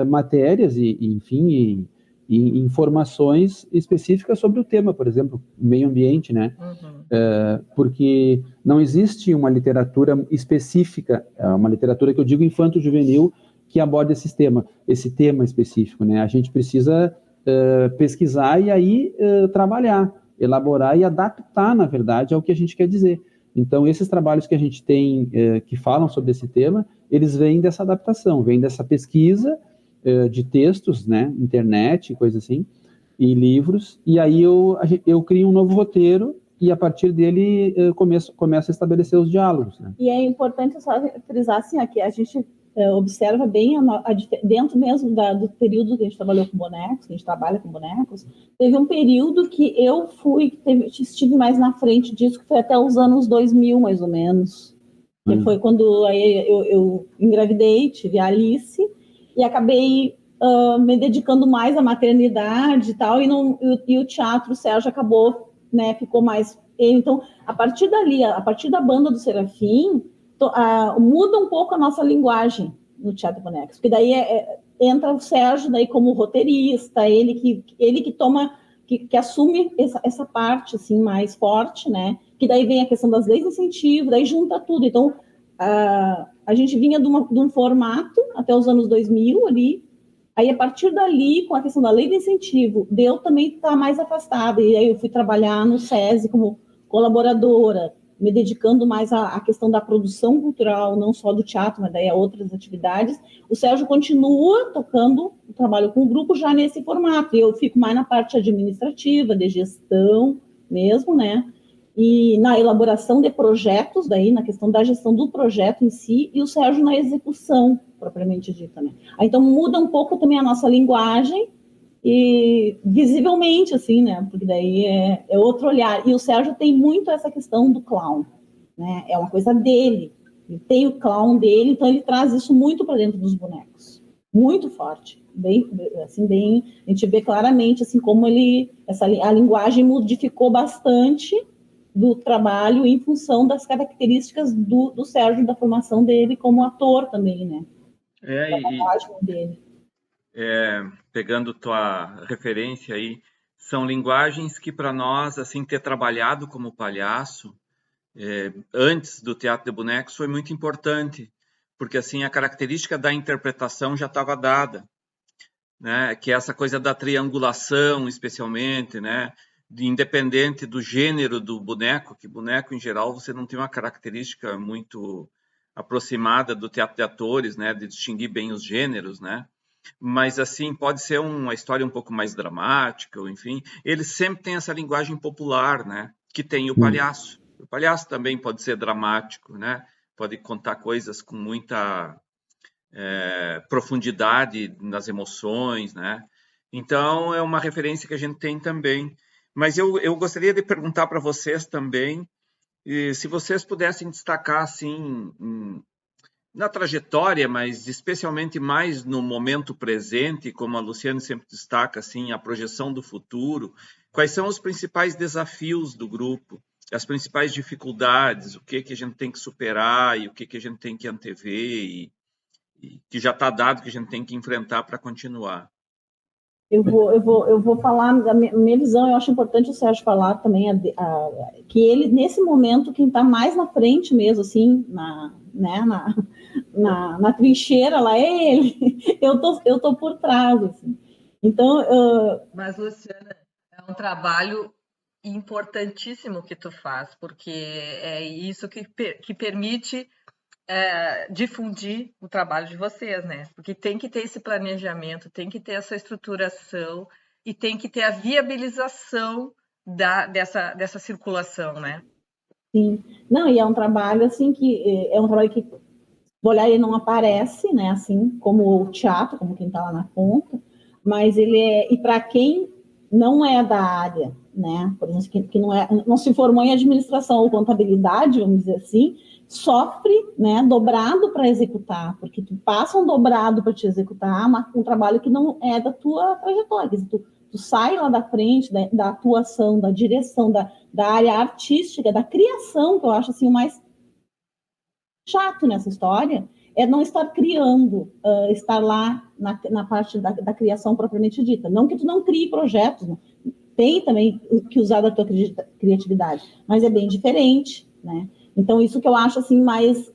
matérias e informações específicas sobre o tema, por exemplo, meio ambiente, né? Porque não existe uma literatura específica, uma literatura que eu digo infanto-juvenil, que aborde esse tema específico, né? A gente precisa pesquisar e aí trabalhar, elaborar e adaptar, na verdade, ao que a gente quer dizer. Então, esses trabalhos que a gente tem, que falam sobre esse tema, eles vêm dessa adaptação, vêm dessa pesquisa de textos, né, internet, coisa assim, e livros, e aí eu crio um novo roteiro e a partir dele começo a estabelecer os diálogos. Né? E é importante só frisar assim, que a gente observa bem dentro mesmo do período que a gente trabalhou com bonecos, que a gente trabalha com bonecos, teve um período que eu estive mais na frente disso, que foi até os anos 2000, mais ou menos, que foi quando aí eu engravidei, tive a Alice, e acabei me dedicando mais à maternidade e tal, e o teatro, o Sérgio acabou, né, ficou mais... Então, a partir dali, a partir da Banda do Serafim, muda um pouco a nossa linguagem no Teatro de Bonecos, porque daí entra o Sérgio daí como roteirista, ele que toma, que assume essa parte assim, mais forte, né? Que daí vem a questão das leis de incentivo, daí junta tudo. Então, a gente vinha de um formato até os anos 2000 ali, aí a partir dali, com a questão da lei de incentivo, eu também estar mais afastada, e aí eu fui trabalhar no SESI como colaboradora, me dedicando mais à questão da produção cultural, não só do teatro, mas daí a outras atividades. O Sérgio continua tocando o trabalho com o grupo já nesse formato, e eu fico mais na parte administrativa, de gestão mesmo, né? E na elaboração de projetos, daí na questão da gestão do projeto em si, e o Sérgio na execução, propriamente dita, né? Aí, então muda um pouco também a nossa linguagem, e visivelmente, assim, né? Porque daí é outro olhar. E o Sérgio tem muito essa questão do clown, né? É uma coisa dele. Ele tem o clown dele, então ele traz isso muito para dentro dos bonecos. Muito forte. Bem, assim, bem, a gente vê claramente assim, como a linguagem modificou bastante do trabalho em função das características do Sérgio, da formação dele como ator também, né? Da linguagem dele. Pegando tua referência aí, são linguagens que para nós, assim, ter trabalhado como palhaço, antes do teatro de bonecos foi muito importante, porque assim a característica da interpretação já estava dada, né? Que é essa coisa da triangulação, especialmente, né? Independente do gênero do boneco, que boneco em geral você não tem uma característica muito aproximada do teatro de atores, né? De distinguir bem os gêneros, né? Mas assim pode ser uma história um pouco mais dramática, ou enfim, ele sempre tem essa linguagem popular, né? Que tem o palhaço. O palhaço também pode ser dramático, né? Pode contar coisas com muita profundidade nas emoções, né? Então, é uma referência que a gente tem também. Mas eu gostaria de perguntar para vocês também, se vocês pudessem destacar, assim, na trajetória, mas especialmente mais no momento presente, como a Luciane sempre destaca, assim, a projeção do futuro, quais são os principais desafios do grupo, as principais dificuldades, o que a gente tem que superar e o que a gente tem que antever e que já está dado que a gente tem que enfrentar para continuar. Eu vou falar da minha visão. Eu acho importante o Sérgio falar também que ele, nesse momento, quem está mais na frente mesmo, assim, na trincheira lá é ele. Eu tô por trás, assim. Então, Mas, Luciana, é um trabalho importantíssimo que tu faz, porque é isso que permite difundir o trabalho de vocês, né? Porque tem que ter esse planejamento, tem que ter essa estruturação e tem que ter a viabilização dessa circulação, né? Sim. Não, e é um trabalho assim que olhar, ele não aparece, né? Assim como o teatro, como quem está lá na ponta, mas e para quem não é da área, né? Por exemplo, que não se formou em administração ou contabilidade, vamos dizer assim, sofre, né, dobrado para executar, porque tu passa um dobrado para te executar um trabalho que não é da tua trajetória. Quer dizer, tu sai lá da frente da atuação, da direção, da área artística, da criação, que eu acho assim o mais chato nessa história, é não estar criando, estar lá na parte da criação propriamente dita. Não que tu não crie projetos, não. Tem também que usar da tua criatividade, mas é bem diferente, né? Então, isso que eu acho assim mais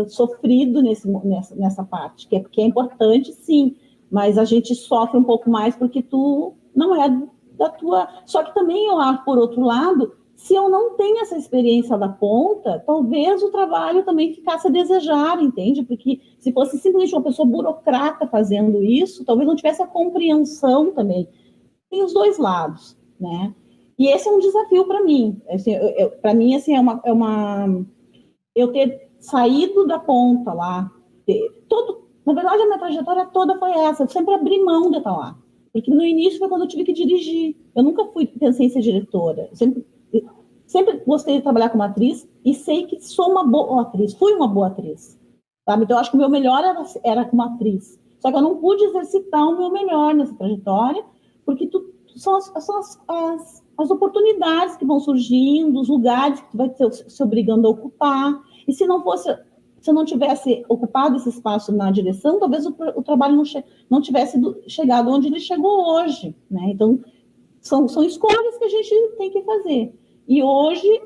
sofrido nessa parte, que é importante, sim, mas a gente sofre um pouco mais porque tu não é da tua... Só que também eu acho, por outro lado, se eu não tenho essa experiência da ponta, talvez o trabalho também ficasse a desejar, entende? Porque se fosse simplesmente uma pessoa burocrata fazendo isso, talvez não tivesse a compreensão também. Tem os dois lados, né? E esse é um desafio para mim. Assim, para mim, assim, eu ter saído da ponta lá, na verdade, a minha trajetória toda foi essa. Eu sempre abri mão de estar lá. Porque no início foi quando eu tive que dirigir. Eu nunca pensei em ser diretora. Sempre gostei de trabalhar como atriz e sei que sou uma boa atriz. Fui uma boa atriz. Sabe? Então, eu acho que o meu melhor era como atriz. Só que eu não pude exercitar o meu melhor nessa trajetória, porque são as oportunidades que vão surgindo, os lugares que tu vai se obrigando a ocupar. E se eu não tivesse ocupado esse espaço na direção, talvez o trabalho não tivesse chegado onde ele chegou hoje, né? Então, são escolhas que a gente tem que fazer. E hoje,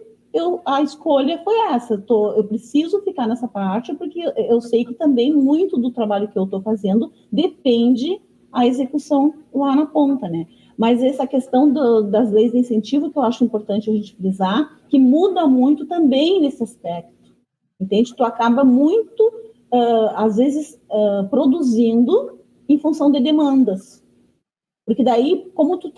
a escolha foi essa. Eu preciso ficar nessa parte, porque eu sei que também muito do trabalho que eu estou fazendo depende a execução lá na ponta, né? Mas essa questão das leis de incentivo, que eu acho importante a gente frisar, que muda muito também nesse aspecto. Entende? Tu acaba muito, às vezes, produzindo em função de demandas. Porque daí, como tu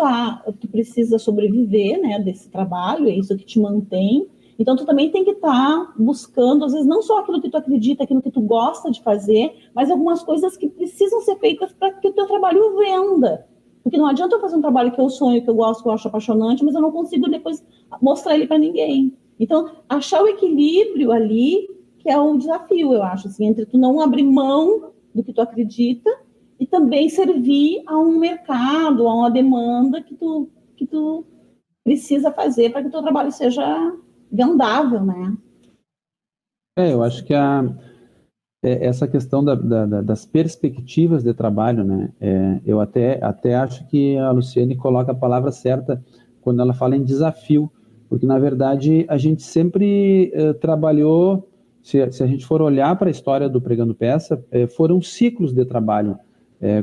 precisa sobreviver, né, desse trabalho, é isso que te mantém, então tu também tem que estar buscando, às vezes, não só aquilo que tu acredita, aquilo que tu gosta de fazer, mas algumas coisas que precisam ser feitas para que o teu trabalho venda. Porque não adianta eu fazer um trabalho que eu sonho, que eu gosto, que eu acho apaixonante, mas eu não consigo depois mostrar ele para ninguém. Então, achar o equilíbrio ali, que é o desafio, eu acho, assim, entre tu não abrir mão do que tu acredita e também servir a um mercado, a uma demanda que tu precisa fazer para que o teu trabalho seja vendável, né? Eu acho que essa questão das perspectivas de trabalho, né? Eu até acho que a Luciane coloca a palavra certa quando ela fala em desafio, porque, na verdade, a gente sempre trabalhou, se a gente for olhar para a história do Pregando Peça, foram ciclos de trabalho.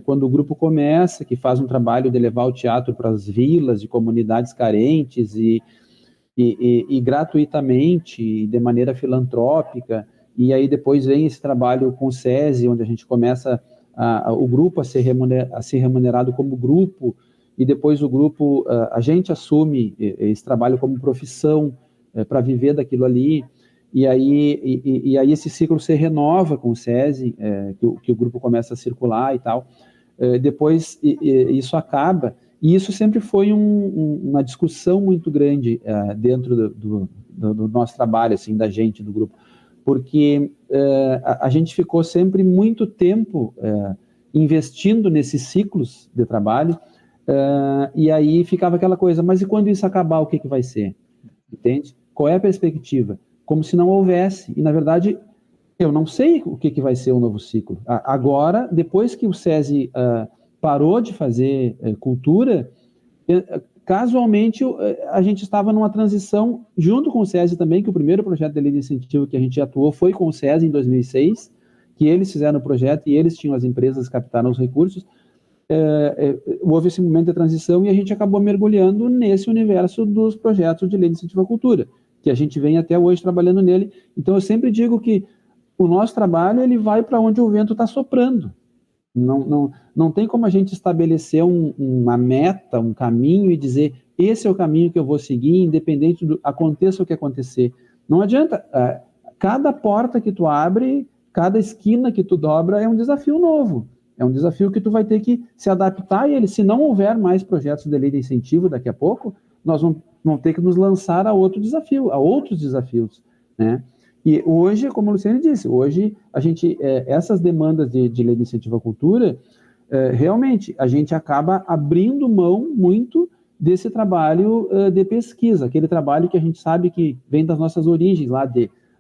Quando o grupo começa, que faz um trabalho de levar o teatro para as vilas e comunidades carentes e gratuitamente, de maneira filantrópica, e aí depois vem esse trabalho com o SESI, onde a gente começa o grupo a ser remunerado como grupo, e depois o grupo, a gente assume esse trabalho como profissão para viver daquilo ali, e aí esse ciclo se renova com o SESI, que o grupo começa a circular e tal. Depois isso acaba, e isso sempre foi uma discussão muito grande dentro do nosso trabalho, assim, da gente, do grupo, porque a gente ficou sempre muito tempo investindo nesses ciclos de trabalho, e aí ficava aquela coisa, mas e quando isso acabar, o que vai ser? Entende? Qual é a perspectiva? Como se não houvesse, e na verdade eu não sei o que vai ser o novo ciclo. Agora, depois que o SESI parou de fazer cultura, casualmente a gente estava numa transição, junto com o SESI também, que o primeiro projeto de lei de incentivo que a gente atuou foi com o SESI em 2006, que eles fizeram o projeto e eles tinham as empresas, captaram os recursos. Houve esse momento de transição e a gente acabou mergulhando nesse universo dos projetos de lei de incentivo à cultura, que a gente vem até hoje trabalhando nele. Então eu sempre digo que o nosso trabalho ele vai para onde o vento está soprando. Não tem como a gente estabelecer uma meta, um caminho e dizer esse é o caminho que eu vou seguir, independente do aconteça o que acontecer. Não adianta. Cada porta que tu abre, cada esquina que tu dobra é um desafio novo. É um desafio que tu vai ter que se adaptar a ele. Se não houver mais projetos de lei de incentivo daqui a pouco, nós vamos ter que nos lançar a outro desafio, a outros desafios, né? E hoje, como a Luciane disse, hoje a gente, essas demandas de lei de incentivo à cultura, realmente a gente acaba abrindo mão muito desse trabalho de pesquisa, aquele trabalho que a gente sabe que vem das nossas origens lá,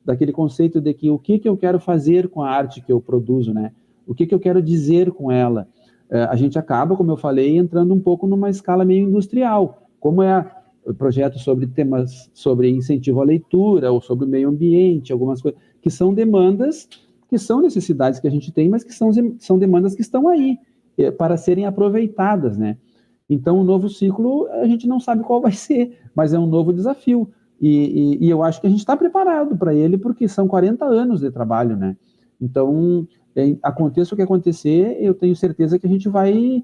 daquele conceito de que o que eu quero fazer com a arte que eu produzo, né? O que eu quero dizer com ela. A gente acaba, como eu falei, entrando um pouco numa escala meio industrial, como projetos sobre temas sobre incentivo à leitura ou sobre o meio ambiente, algumas coisas que são demandas, que são necessidades que a gente tem, mas que são demandas que estão aí para serem aproveitadas, né? Então, o novo ciclo, a gente não sabe qual vai ser, mas é um novo desafio. E eu acho que a gente está preparado para ele, porque são 40 anos de trabalho, né? Então, aconteça o que acontecer, eu tenho certeza que a gente vai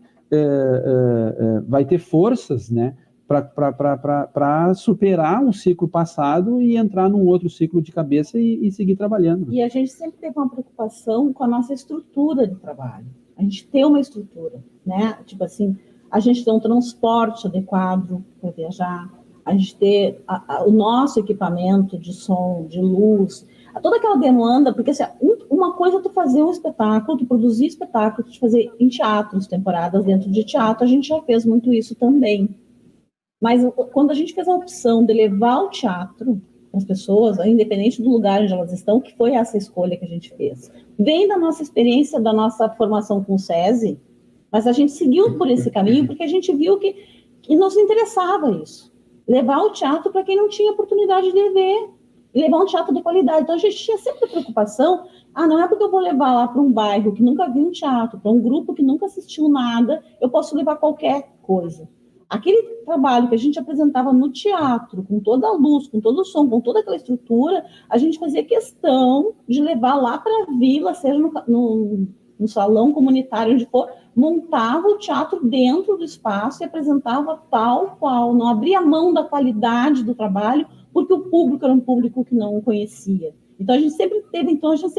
ter forças, né, para superar um ciclo passado e entrar num outro ciclo de cabeça e seguir trabalhando. E a gente sempre teve uma preocupação com a nossa estrutura de trabalho. A gente ter uma estrutura, né? Tipo assim, a gente ter um transporte adequado para viajar, a gente ter o nosso equipamento de som, de luz, toda aquela demanda, porque assim, uma coisa é tu fazer um espetáculo, tu produzir espetáculo, tu fazer em teatros, temporadas dentro de teatro, a gente já fez muito isso também. Mas quando a gente fez a opção de levar o teatro para as pessoas, independente do lugar onde elas estão, que foi essa escolha que a gente fez. Vem da nossa experiência, da nossa formação com o SESI, mas a gente seguiu por esse caminho porque a gente viu que nos interessava isso. Levar o teatro para quem não tinha oportunidade de ver, e levar um teatro de qualidade. Então a gente tinha sempre a preocupação, não é porque eu vou levar lá para um bairro que nunca viu um teatro, para um grupo que nunca assistiu nada, eu posso levar qualquer coisa. Aquele trabalho que a gente apresentava no teatro, com toda a luz, com todo o som, com toda aquela estrutura, a gente fazia questão de levar lá para a vila, seja no salão comunitário, onde for, montava o teatro dentro do espaço e apresentava tal qual, não abria mão da qualidade do trabalho, porque o público era um público que não conhecia. Então, a gente sempre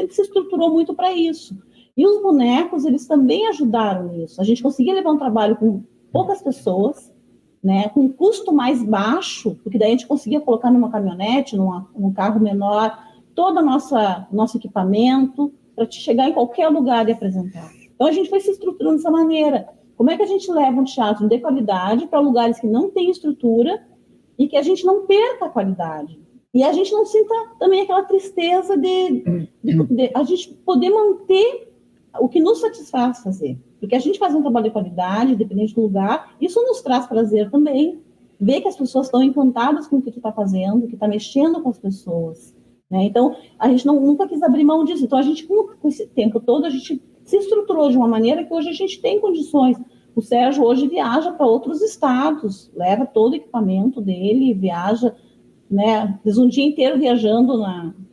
se estruturou muito para isso. E os bonecos, eles também ajudaram nisso. A gente conseguia levar um trabalho com poucas pessoas, né, com um custo mais baixo, porque daí a gente conseguia colocar numa caminhonete, num carro menor, todo o nosso equipamento, para te chegar em qualquer lugar e apresentar. Então, a gente foi se estruturando dessa maneira. Como é que a gente leva um teatro de qualidade para lugares que não têm estrutura e que a gente não perca a qualidade? E a gente não sinta também aquela tristeza de a gente poder manter o que nos satisfaz fazer. Porque a gente faz um trabalho de qualidade, independente do lugar, isso nos traz prazer também. Ver que as pessoas estão encantadas com o que tu está fazendo, que está mexendo com as pessoas. Né? Então, a gente nunca quis abrir mão disso. Então, a gente, com esse tempo todo, a gente se estruturou de uma maneira que hoje a gente tem condições. O Sérgio hoje viaja para outros estados, leva todo o equipamento dele, viaja, né? Fez um dia inteiro viajando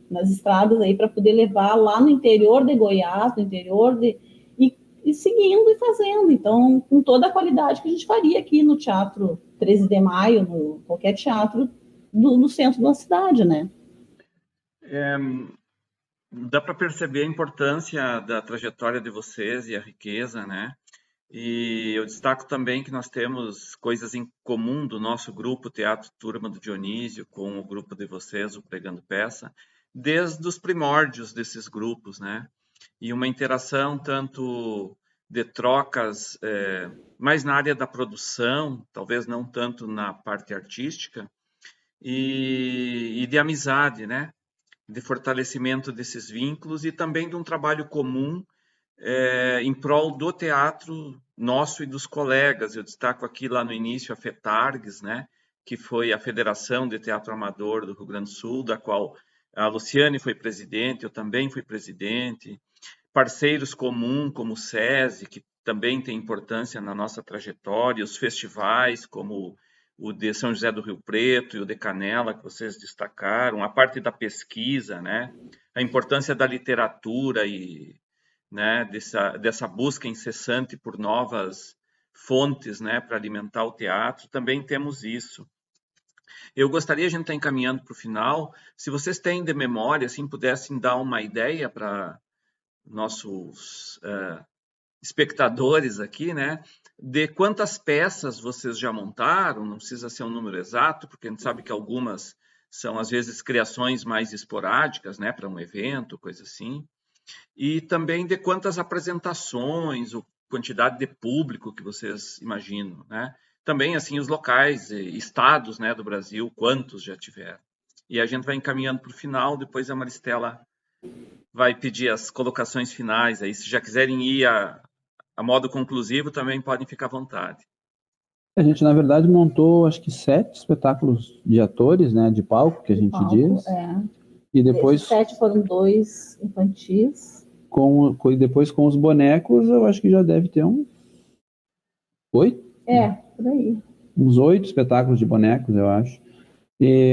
nas estradas aí para poder levar lá no interior de Goiás, no interior e seguindo e fazendo. Então, com toda a qualidade que a gente faria aqui no Teatro 13 de Maio, no qualquer teatro no centro da cidade, né? Dá para perceber a importância da trajetória de vocês e a riqueza, né? E eu destaco também que nós temos coisas em comum do nosso grupo Teatro Turma do Dionísio com o grupo de vocês, o Pregando Peça, desde os primórdios desses grupos, né? E uma interação tanto de trocas, mais na área da produção, talvez não tanto na parte artística, e de amizade, né? De fortalecimento desses vínculos e também de um trabalho comum em prol do teatro nosso e dos colegas. Eu destaco aqui lá no início a FETARGS, né, que foi a Federação de Teatro Amador do Rio Grande do Sul, da qual a Luciane foi presidente, eu também fui presidente. Parceiros comuns como o SESI, que também tem importância na nossa trajetória, os festivais como o de São José do Rio Preto e o de Canela, que vocês destacaram, a parte da pesquisa, né, a importância da literatura e, né, dessa busca incessante por novas fontes, né, para alimentar o teatro, também temos isso. Eu gostaria, a gente está encaminhando para o final, se vocês têm de memória, assim, pudessem dar uma ideia para nossos espectadores aqui, né, de quantas peças vocês já montaram, não precisa ser um número exato, porque a gente sabe que algumas são, às vezes, criações mais esporádicas, né, para um evento, coisa assim, e também de quantas apresentações, ou quantidade de público que vocês imaginam, né? Também, assim, os locais, estados, né, do Brasil, quantos já tiveram. E a gente vai encaminhando para o final, depois a Maristela vai pedir as colocações finais aí. Se já quiserem ir a modo conclusivo, também podem ficar à vontade. A gente, na verdade, montou, acho que 7 espetáculos de atores, né, de palco, que a gente diz. E depois... 7 foram 2 infantis. Depois, com os bonecos, eu acho que já deve ter 8? Por aí. Uns 8 espetáculos de bonecos, eu acho.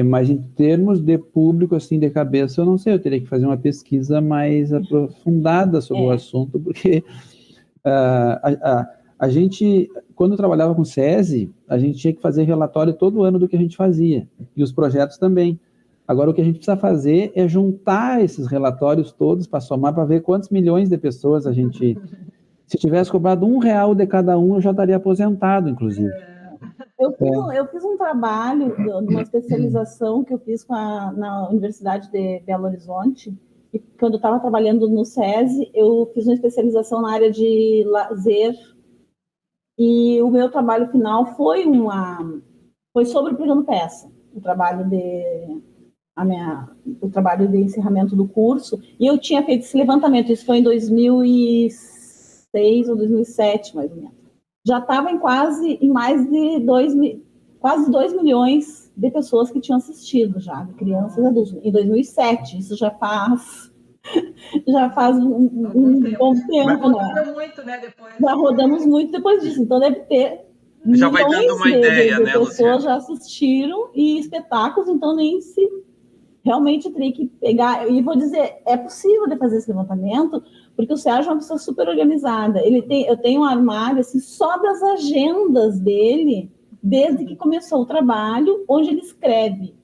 Mas em termos de público, assim, de cabeça, eu não sei, eu teria que fazer uma pesquisa mais aprofundada sobre o assunto, porque a gente, quando trabalhava com SESI, a gente tinha que fazer relatório todo ano do que a gente fazia, e os projetos também. Agora, o que a gente precisa fazer é juntar esses relatórios todos para somar, para ver quantos milhões de pessoas a gente... Se tivesse cobrado R$1 de cada um, eu já estaria aposentado, inclusive. Eu fiz um trabalho, uma especialização que eu fiz na Universidade de Belo Horizonte, e quando eu estava trabalhando no SESI, eu fiz uma especialização na área de lazer, e o meu trabalho final foi sobre o Pregando Peça, o trabalho de encerramento do curso, e eu tinha feito esse levantamento, isso foi em 2006 ou 2007, mais ou menos. Já estava em mais de 2 milhões de pessoas que tinham assistido já, de crianças e adultos, em 2007, isso já faz um bom tempo, né? Rodamos muito, né, depois. Já rodamos muito depois disso, então deve ter já vai dando uma ideia, né, pessoas Luciana? Já assistiram, e espetáculos, então nem se realmente teria que pegar, e vou dizer, é possível de fazer esse levantamento, porque o Sérgio é uma pessoa super organizada, eu tenho um armário assim, só das agendas dele, desde que começou o trabalho, onde ele escreve,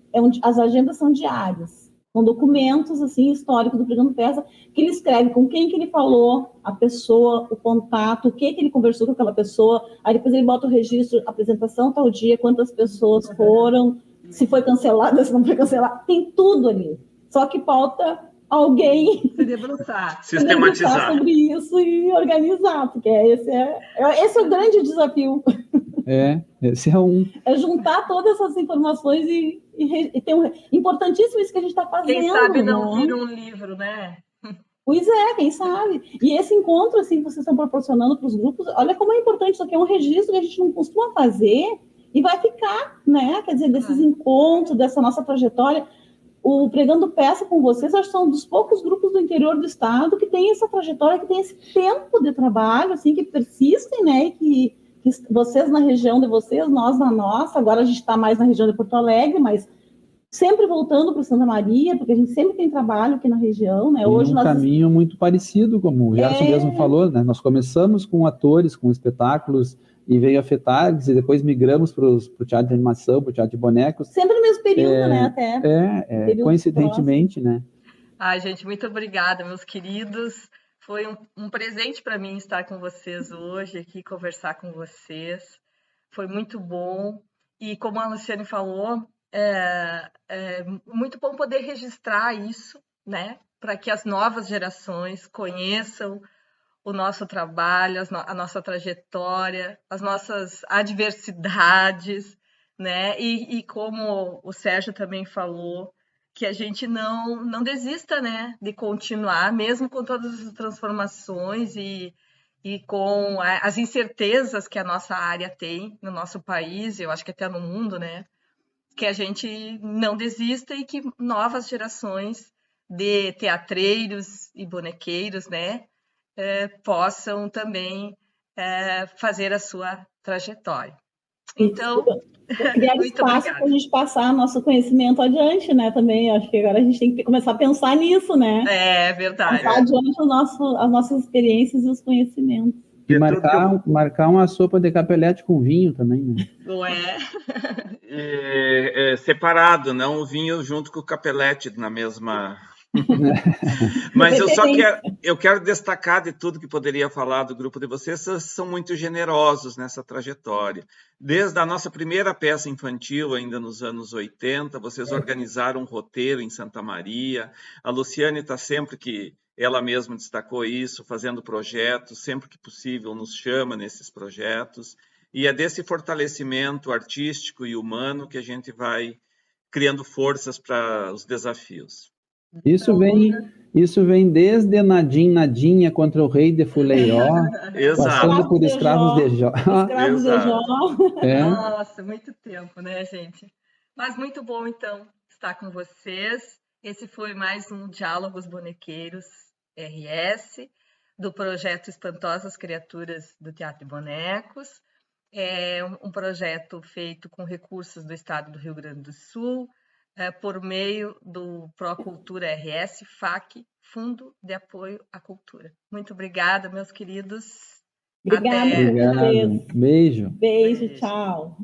as agendas são diárias, São documentos, assim, históricos do Pregando Peça, que ele escreve com quem que ele falou, a pessoa, o contato, o que ele conversou com aquela pessoa, aí depois ele bota o registro, apresentação tal dia, quantas pessoas foram, se foi cancelada, se não foi cancelada, tem tudo ali. Só que falta alguém se debruçar, sistematizar sobre isso e organizar, porque esse é o grande desafio. Esse é um. É juntar todas essas informações e ter importantíssimo isso que a gente está fazendo. Quem sabe não vira um livro, né? Pois é, quem sabe. E esse encontro, assim, que vocês estão proporcionando para os grupos, olha como é importante, isso aqui é um registro que a gente não costuma fazer e vai ficar, né? Quer dizer, desses encontros, dessa nossa trajetória. O Pregando Peça com vocês, acho que são um dos poucos grupos do interior do estado que tem essa trajetória, que tem esse tempo de trabalho, assim, que persistem, né? E que vocês na região de vocês, nós na nossa, agora a gente está mais na região de Porto Alegre, mas sempre voltando para Santa Maria, porque a gente sempre tem trabalho aqui na região, né? Hoje caminho muito parecido, como o Gerson mesmo falou, né? Nós começamos com atores, com espetáculos, e veio a FETAGS, e depois migramos para o teatro de animação, para o teatro de bonecos. Sempre no mesmo período, né? Até. Coincidentemente, né? Ai, gente, muito obrigada, meus queridos. Foi um presente para mim estar com vocês hoje, aqui conversar com vocês. Foi muito bom. E como a Luciane falou, é muito bom poder registrar isso, né? Para que as novas gerações conheçam o nosso trabalho, a nossa trajetória, as nossas adversidades, né? E como o Sérgio também falou, que a gente não desista, né, de continuar, mesmo com todas as transformações e com as incertezas que a nossa área tem no nosso país, eu acho que até no mundo, né, que a gente não desista e que novas gerações de teatreiros e bonequeiros, né, possam também fazer a sua trajetória. Então, criar espaço para a gente passar nosso conhecimento adiante, né? Também acho que agora a gente tem que começar a pensar nisso, né? É verdade. Passar adiante as nossas experiências e os conhecimentos. E marcar uma sopa de capelete com vinho também, né? Não é? Separado, não o vinho junto com o capelete na mesma. Mas eu quero destacar de tudo que poderia falar do grupo de vocês, são muito generosos nessa trajetória. Desde a nossa primeira peça infantil, ainda nos anos 80, vocês organizaram um roteiro em Santa Maria. A Luciane está sempre que ela mesma destacou isso, fazendo projetos, sempre que possível nos chama nesses projetos. E é desse fortalecimento artístico e humano que a gente vai criando forças para os desafios. Isso vem desde Nadinha contra o rei de Fuleió, passando por escravos de Jó. Escravos de Jó. Nossa, muito tempo, né, gente? Mas muito bom, então, estar com vocês. Esse foi mais um Diálogos Bonequeiros RS, do projeto Espantosas Criaturas do Teatro de Bonecos. É um projeto feito com recursos do Estado do Rio Grande do Sul, por meio do Procultura RS, FAC, Fundo de Apoio à Cultura. Muito obrigada, meus queridos. Obrigada. Beijo. Beijo, tchau.